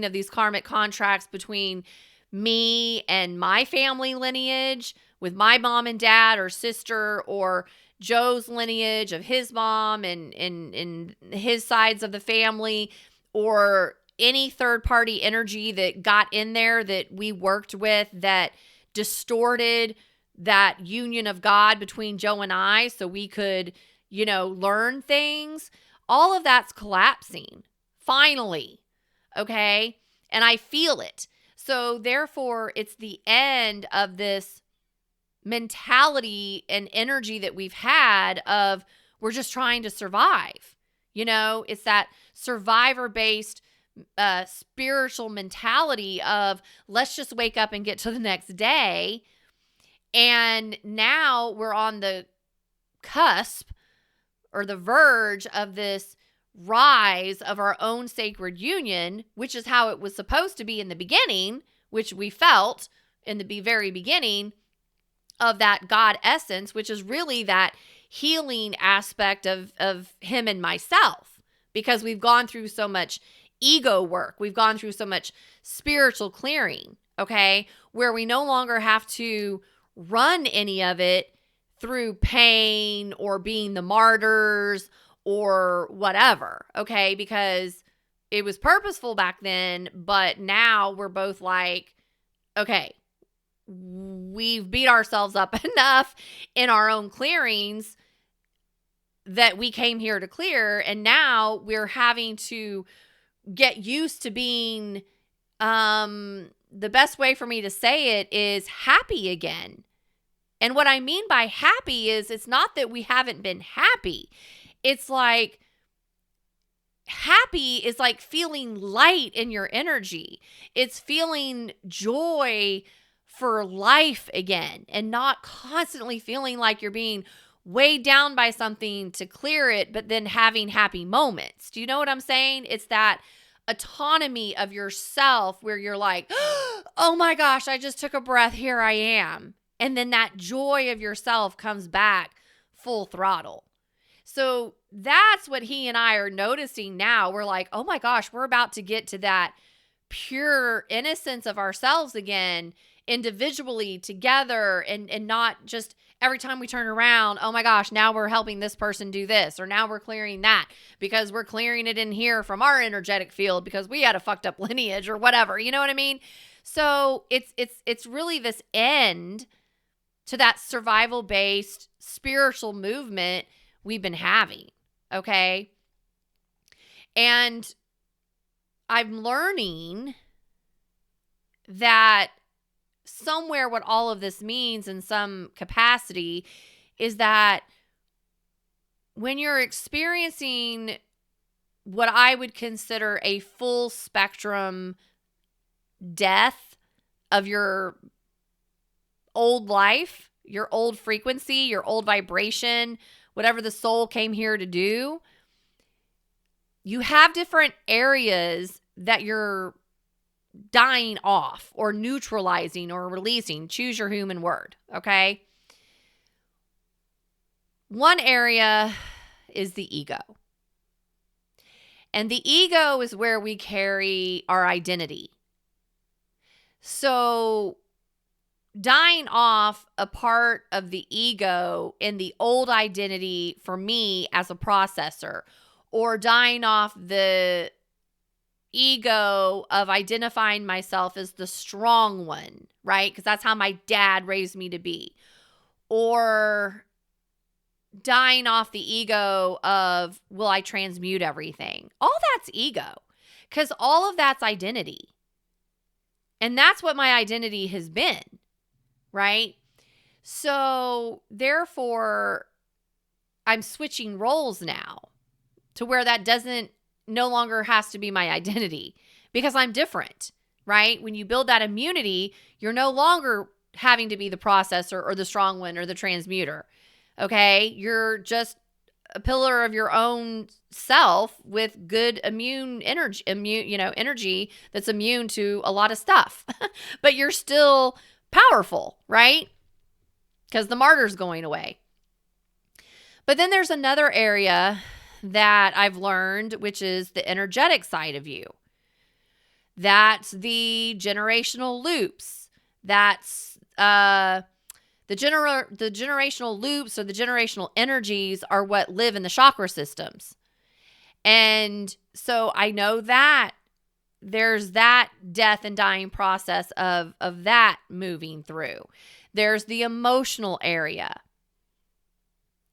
of these karmic contracts between me and my family lineage with my mom and dad or sister, or Joe's lineage of his mom and his sides of the family, or any third party energy that got in there that we worked with that distorted that union of God between Joe and I so we could, learn things. All of that's collapsing, finally, okay? And I feel it. So therefore, it's the end of this mentality and energy that we've had of we're just trying to survive. It's that survivor-based spiritual mentality of let's just wake up and get to the next day. And now we're on the cusp or the verge of this rise of our own sacred union, which is how it was supposed to be in the beginning, which we felt in the very beginning of that God essence, which is really that healing aspect of him and myself, because we've gone through so much ego work. We've gone through so much spiritual clearing, okay, where we no longer have to run any of it through pain or being the martyrs or whatever, okay, because it was purposeful back then, but now we're both like, okay, we've beat ourselves up enough in our own clearings that we came here to clear, and now we're having to get used to being, the best way for me to say it is happy again. And what I mean by happy is it's not that we haven't been happy. It's like happy is like feeling light in your energy. It's feeling joy for life again and not constantly feeling like you're being weighed down by something to clear it, but then having happy moments. Do you know what I'm saying? It's that autonomy of yourself where you're like, oh my gosh, I just took a breath. Here I am. And then that joy of yourself comes back full throttle. So that's what he and I are noticing now. We're like, oh my gosh, we're about to get to that pure innocence of ourselves again, individually, together, and not just every time we turn around, oh my gosh, now we're helping this person do this, or now we're clearing that because we're clearing it in here from our energetic field because we had a fucked up lineage or whatever. You know what I mean? So it's really this end to that survival-based spiritual movement we've been having, okay? And I'm learning that somewhere what all of this means in some capacity is that when you're experiencing what I would consider a full spectrum death of your old life, your old frequency, your old vibration, whatever the soul came here to do, you have different areas that you're dying off or neutralizing or releasing. Choose your human word, okay? One area is the ego. And the ego is where we carry our identity. So dying off a part of the ego in the old identity for me as a processor, or dying off the ego of identifying myself as the strong one, right? Because that's how my dad raised me to be. Or dying off the ego of, will I transmute everything? All that's ego, because all of that's identity. And that's what my identity has been, right? So therefore, I'm switching roles now to where that doesn't no longer has to be my identity because I'm different, right? When you build that immunity, you're no longer having to be the processor or the strong one or the transmuter, okay? You're just a pillar of your own self with good energy that's immune to a lot of stuff, but you're still powerful, right? Because the martyr's going away. But then there's another area that I've learned, which is the energetic side of you. That's the generational loops. That's the generational loops or the generational energies are what live in the chakra systems. And so I know that there's that death and dying process of that moving through. There's the emotional area.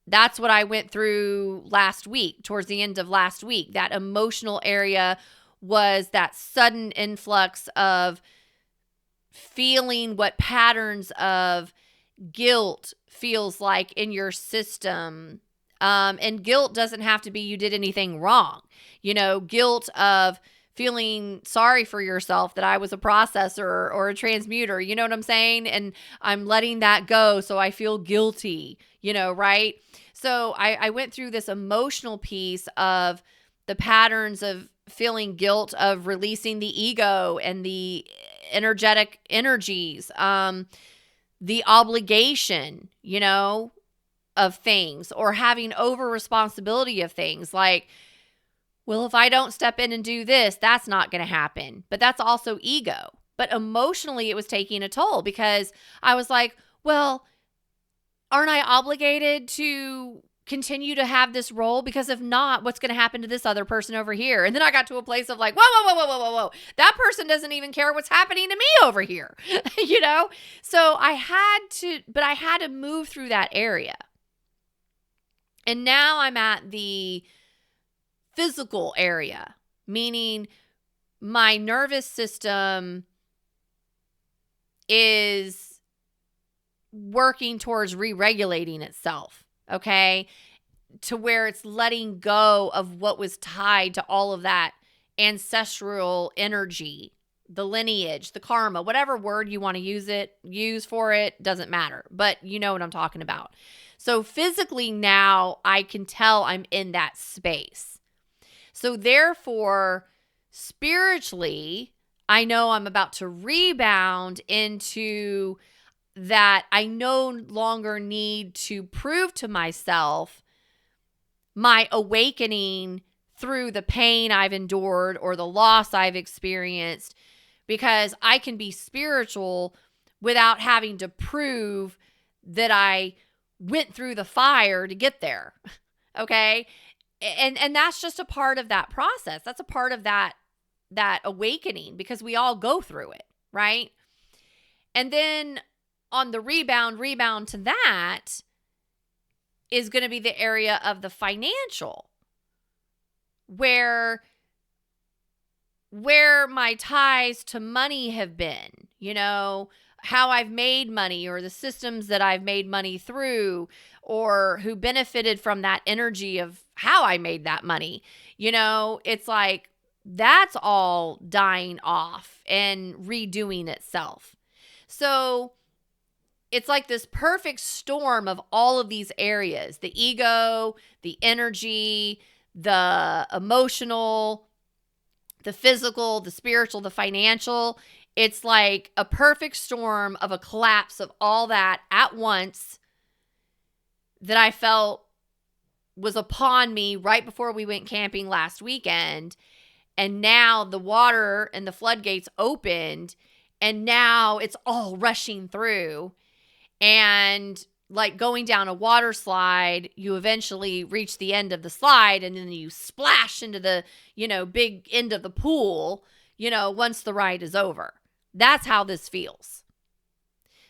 That's what I went through last week, towards the end of last week. That emotional area was that sudden influx of feeling what patterns of guilt feels like in your system. And guilt doesn't have to be you did anything wrong. Guilt of feeling sorry for yourself that I was a processor or a transmuter. You know what I'm saying? And I'm letting that go, so I feel guilty, right? So I went through this emotional piece of the patterns of feeling guilt, of releasing the ego and the energetic energies, the obligation, of things, or having over responsibility of things like, well, if I don't step in and do this, that's not going to happen. But that's also ego. But emotionally, it was taking a toll because I was like, well, aren't I obligated to continue to have this role? Because if not, what's going to happen to this other person over here? And then I got to a place of like, whoa. That person doesn't even care what's happening to me over here, So I had to move through that area. And now I'm at the physical area, meaning my nervous system is working towards re-regulating itself, okay? To where it's letting go of what was tied to all of that ancestral energy, the lineage, the karma, whatever word you want to use for it, doesn't matter. But you know what I'm talking about. So physically now I can tell I'm in that space. So therefore, spiritually, I know I'm about to rebound into that I no longer need to prove to myself my awakening through the pain I've endured or the loss I've experienced, because I can be spiritual without having to prove that I went through the fire to get there. Okay? And that's just a part of that process. That's a part of that awakening, because we all go through it, right? And then on the rebound to that is going to be the area of the financial, where my ties to money have been, how I've made money, or the systems that I've made money through, or who benefited from that energy of how I made that money. It's like that's all dying off and redoing itself. So it's like this perfect storm of all of these areas: the ego, the energy, the emotional, the physical, the spiritual, the financial. It's like a perfect storm of a collapse of all that at once that I felt was upon me right before we went camping last weekend. And now the water and the floodgates opened, and now it's all rushing through. And like going down a water slide, you eventually reach the end of the slide, and then you splash into the, big end of the pool, once the ride is over. That's how this feels.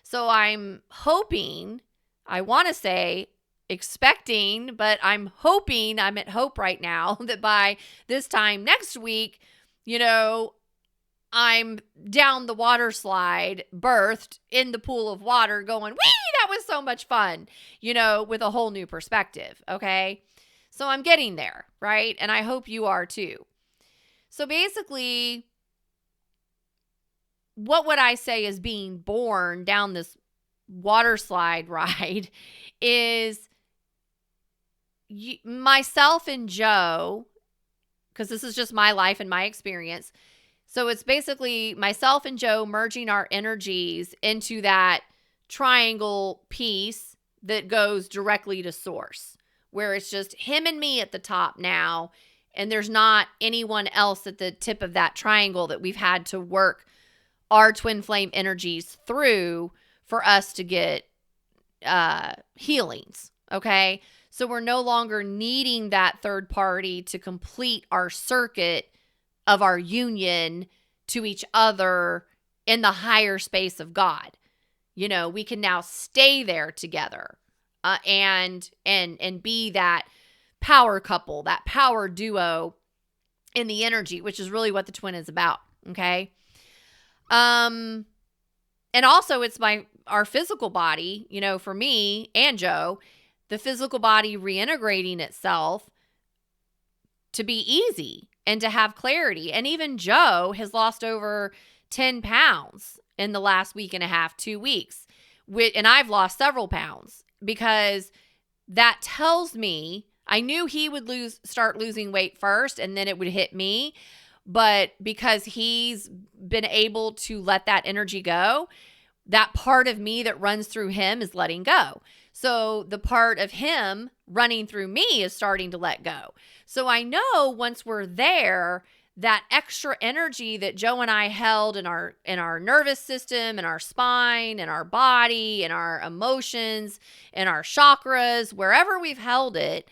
So I'm hoping, I want to say expecting, but I'm hoping, I'm at hope right now, that by this time next week, I'm down the water slide, berthed in the pool of water going, wee, that was so much fun, with a whole new perspective. Okay. So I'm getting there, right? And I hope you are too. So basically, what would I say is being born down this water slide ride is myself and Joe, because this is just my life and my experience. So it's basically myself and Joe merging our energies into that triangle piece that goes directly to source, where it's just him and me at the top now, and there's not anyone else at the tip of that triangle that we've had to work our twin flame energies through for us to get healings. Okay. So we're no longer needing that third party to complete our circuit of our union to each other in the higher space of God. We can now stay there together and be that power couple, that power duo in the energy, which is really what the twin is about. Okay. And also it's our physical body, for me and Joe, the physical body reintegrating itself to be easy and to have clarity. And even Joe has lost over 10 pounds in the last week and a half, 2 weeks. And I've lost several pounds, because that tells me, I knew he would start losing weight first and then it would hit me. But because he's been able to let that energy go, that part of me that runs through him is letting go. So the part of him running through me is starting to let go. So I know once we're there, that extra energy that Joe and I held in our nervous system, in our spine, in our body, in our emotions, in our chakras, wherever we've held it,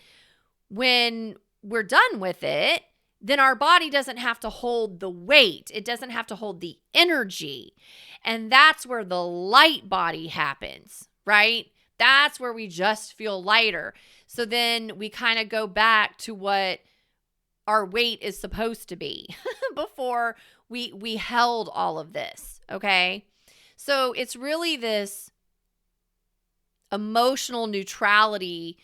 when we're done with it, then our body doesn't have to hold the weight. It doesn't have to hold the energy. And that's where the light body happens, right? That's where we just feel lighter. So then we kind of go back to what our weight is supposed to be before we held all of this, okay? So it's really this emotional neutrality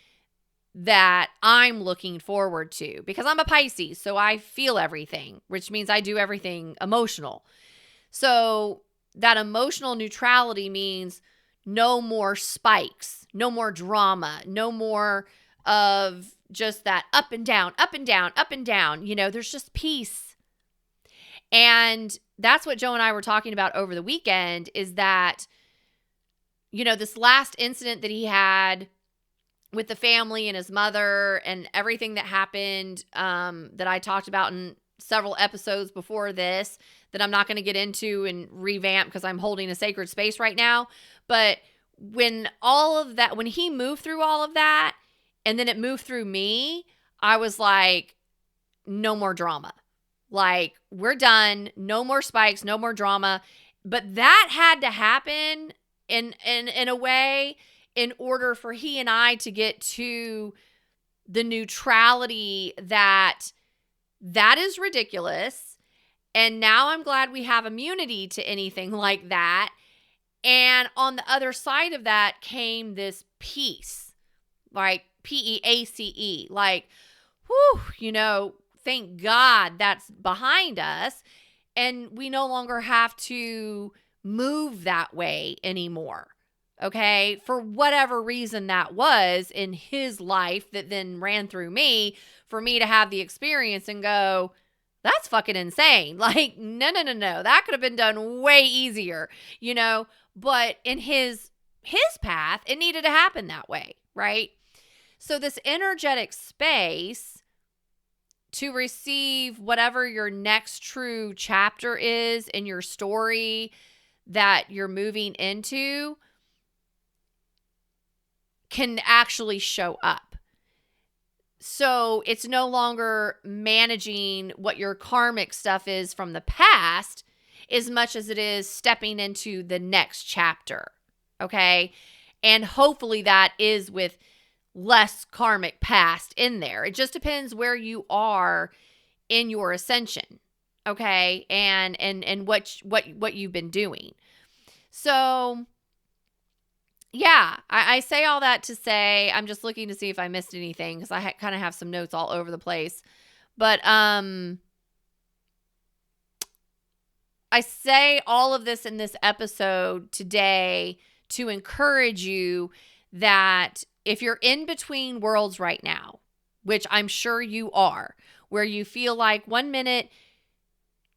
that I'm looking forward to, because I'm a Pisces, so I feel everything, which means I do everything emotional. So that emotional neutrality means no more spikes, no more drama, no more of just that up and down, up and down, up and down. There's just peace. And that's what Joe and I were talking about over the weekend, is that this last incident that he had with the family and his mother and everything that happened, that I talked about in several episodes before this, that I'm not going to get into and revamp because I'm holding a sacred space right now. But when he moved through all of that and then it moved through me, I was like, no more drama. Like, we're done. No more spikes, no more drama. But that had to happen in a way in order for he and I to get to the neutrality that is ridiculous. And now I'm glad we have immunity to anything like that. And on the other side of that came this peace, like PEACE, like, whew, thank God that's behind us. And we no longer have to move that way anymore. Okay. For whatever reason that was in his life that then ran through me, for me to have the experience and go, that's fucking insane. Like, no. That could have been done way easier, but in his path, it needed to happen that way. Right. So this energetic space to receive whatever your next true chapter is in your story that you're moving into can actually show up. So it's no longer managing what your karmic stuff is from the past as much as it is stepping into the next chapter. Okay. And hopefully that is with less karmic past in there. It just depends where you are in your ascension. Okay. And what you've been doing. So yeah, I say all that to say, I'm just looking to see if I missed anything because I kind of have some notes all over the place. But I say all of this in this episode today to encourage you that if you're in between worlds right now, which I'm sure you are, where you feel like 1 minute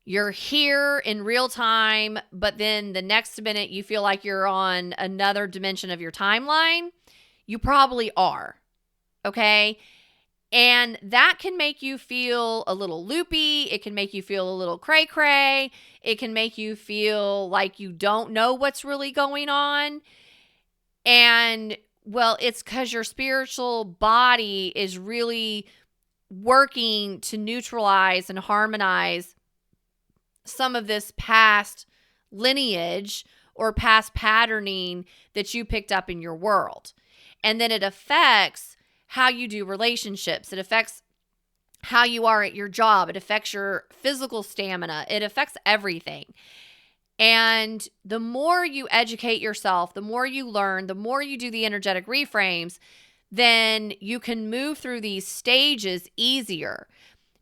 you're here in real time, but then the next minute you feel like you're on another dimension of your timeline, you probably are. Okay? And that can make you feel a little loopy. It can make you feel a little cray-cray. It can make you feel like you don't know what's really going on. And, well, it's because your spiritual body is really working to neutralize and harmonize some of this past lineage or past patterning that you picked up in your world. And then it affects how you do relationships. It affects how you are at your job. It affects your physical stamina. It affects everything. And the more you educate yourself, the more you learn, the more you do the energetic reframes, then you can move through these stages easier.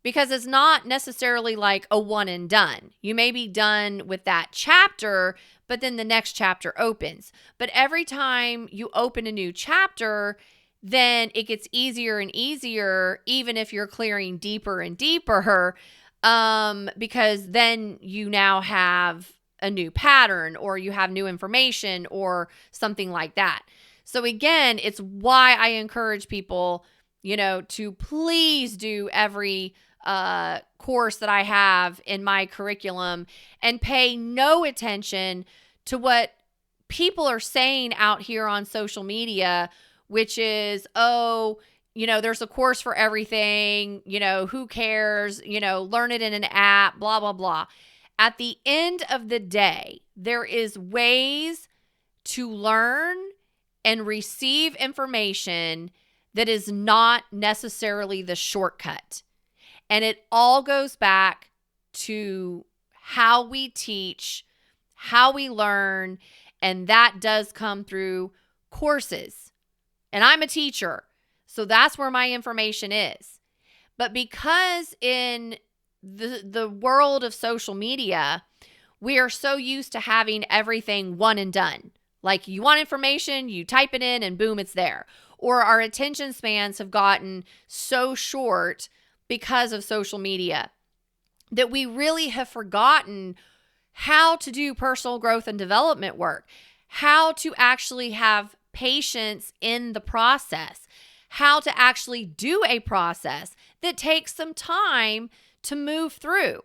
Because it's not necessarily like a one and done. You may be done with that chapter, but then the next chapter opens. But every time you open a new chapter, then it gets easier and easier, even if you're clearing deeper and deeper, because then you now have a new pattern or you have new information or something like that. So again, it's why I encourage people, to please do every course that I have in my curriculum and pay no attention to what people are saying out here on social media, which is, there's a course for everything, who cares, learn it in an app, blah, blah, blah. At the end of the day, there is ways to learn and receive information that is not necessarily the shortcut. And it all goes back to how we teach, how we learn, and that does come through courses. And I'm a teacher, so that's where my information is. But because in the world of social media, we are so used to having everything one and done. Like, you want information, you type it in, and boom, it's there. Or our attention spans have gotten so short because of social media that we really have forgotten how to do personal growth and development work, how to actually have patience in the process, how to actually do a process that takes some time to move through.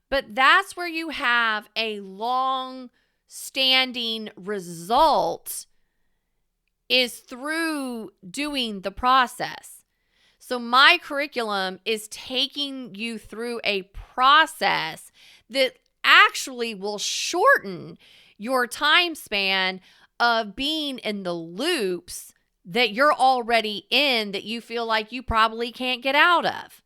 But that's where you have a long standing result, is through doing the process. So my curriculum is taking you through a process that actually will shorten your time span of being in the loops that you're already in, that you feel like you probably can't get out of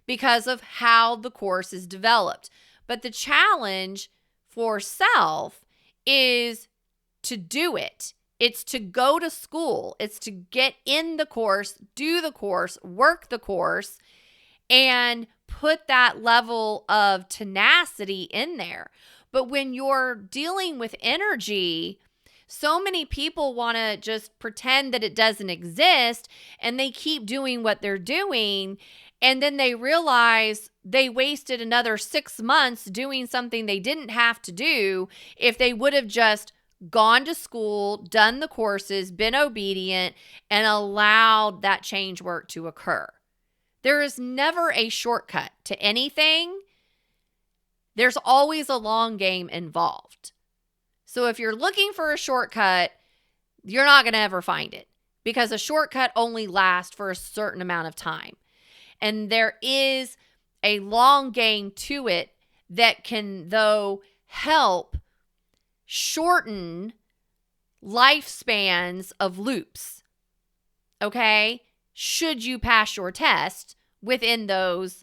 because of how the course is developed. But the challenge for self is to do it. It's to go to school. It's to get in the course, do the course, work the course, and put that level of tenacity in there. But when you're dealing with energy, so many people want to just pretend that it doesn't exist, and they keep doing what they're doing. And then they realize they wasted another 6 months doing something they didn't have to do if they would have just gone to school, done the courses, been obedient, and allowed that change work to occur. There is never a shortcut to anything. There's always a long game involved. So if you're looking for a shortcut, you're not going to ever find it, because a shortcut only lasts for a certain amount of time. And there is a long game to it that can, though, help shorten lifespans of loops, okay? Should you pass your test within those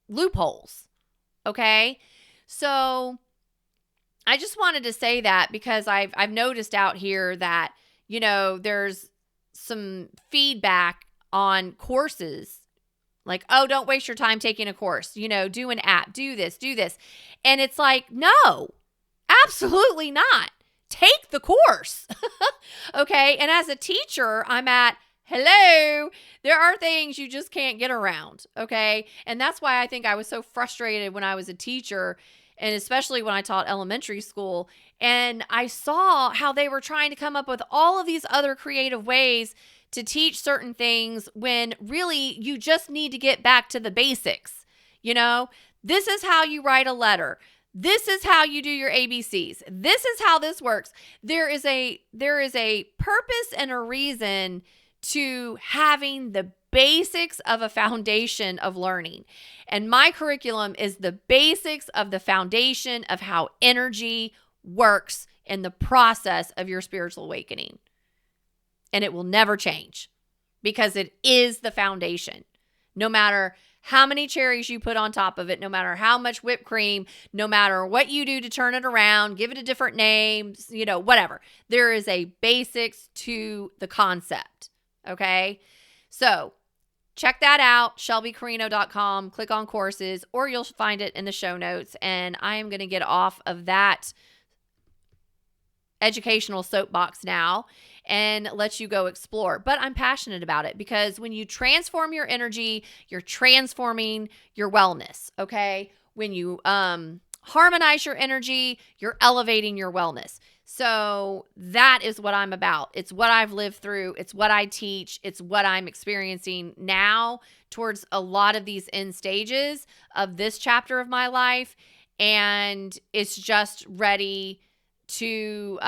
loopholes, okay? So I just wanted to say that because I've noticed out here that, you know, there's some feedback on courses like, oh, don't waste your time taking a course, you know, do an app, do this. And it's like, no, absolutely not. Take the course. Okay. And as a teacher, I'm at, hello, there are things you just can't get around. Okay. And that's why I think I was so frustrated when I was a teacher, and especially when I taught elementary school, and I saw how they were trying to come up with all of these other creative ways to teach certain things when really you just need to get back to the basics. You know, this is how you write a letter. This is how you do your ABCs. This is how this works. There is a purpose and a reason to having the basics of a foundation of learning. And my curriculum is the basics of the foundation of how energy works in the process of your spiritual awakening. And it will never change because it is the foundation. No matter how many cherries you put on top of it, no matter how much whipped cream, no matter what you do to turn it around, give it a different name, you know, whatever. There is a basics to the concept, okay? So check that out, shelbycarino.com, click on courses, or you'll find it in the show notes. And I am going to get off of that educational soapbox now and let you go explore. But I'm passionate about it because when you transform your energy, you're transforming your wellness, okay? When you harmonize your energy, you're elevating your wellness. So that is what I'm about. It's what I've lived through. It's what I teach. It's what I'm experiencing now towards a lot of these end stages of this chapter of my life. And it's just ready to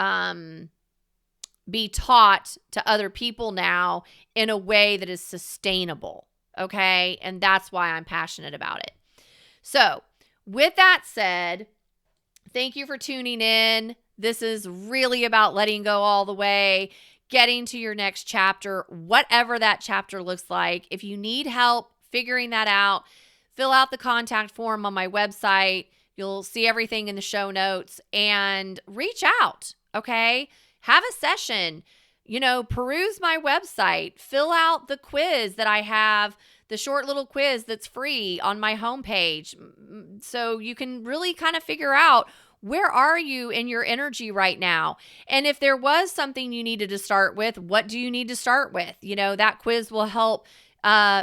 be taught to other people now in a way that is sustainable, okay? And that's why I'm passionate about it. So with that said, thank you for tuning in. This is really about letting go all the way, getting to your next chapter, whatever that chapter looks like. If you need help figuring that out, fill out the contact form on my website. You'll see everything in the show notes, and reach out, okay? Have a session, you know, peruse my website, fill out the quiz that I have, the short little quiz that's free on my homepage. So you can really kind of figure out, where are you in your energy right now? And if there was something you needed to start with, what do you need to start with? You know, that quiz will help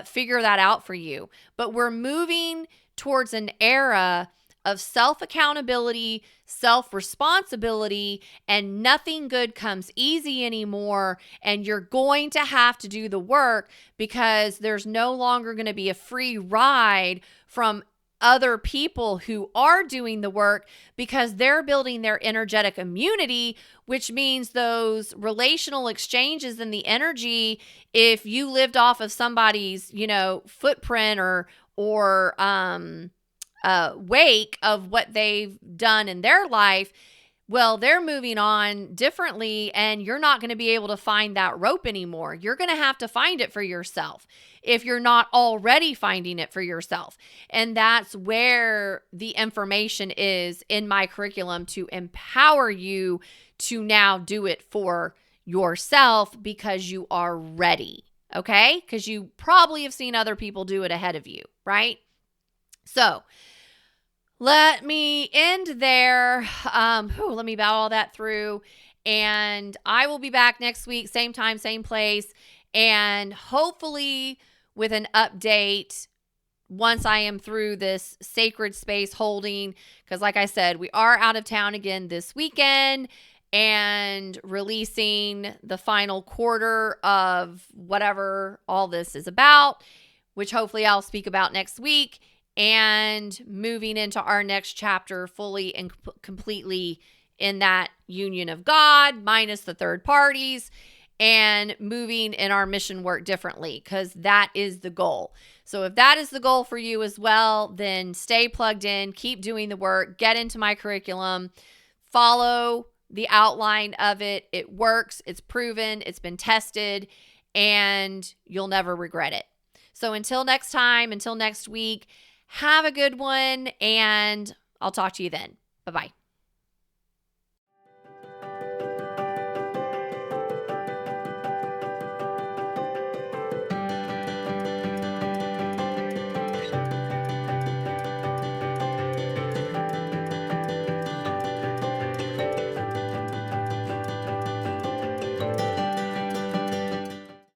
figure that out for you. But we're moving towards an era of self-accountability, self-responsibility, and nothing good comes easy anymore. And you're going to have to do the work because there's no longer going to be a free ride from other people who are doing the work because they're building their energetic immunity, which means those relational exchanges and the energy, if you lived off of somebody's, footprint or wake of what they've done in their life, well, they're moving on differently and you're not going to be able to find that rope anymore. You're going to have to find it for yourself if you're not already finding it for yourself. And that's where the information is in my curriculum to empower you to now do it for yourself because you are ready, okay? Because you probably have seen other people do it ahead of you, right? So let me end there. Let me bow all that through. And I will be back next week, same time, same place. And hopefully with an update once I am through this sacred space holding. Because like I said, we are out of town again this weekend and releasing the final quarter of whatever all this is about, which hopefully I'll speak about next week. And moving into our next chapter fully and completely in that union of God, minus the third parties, and moving in our mission work differently, because that is the goal. So if that is the goal for you as well, then stay plugged in, keep doing the work, get into my curriculum, follow the outline of it. It works, it's proven, it's been tested, and you'll never regret it. So until next time, until next week, have a good one, and I'll talk to you then. Bye-bye.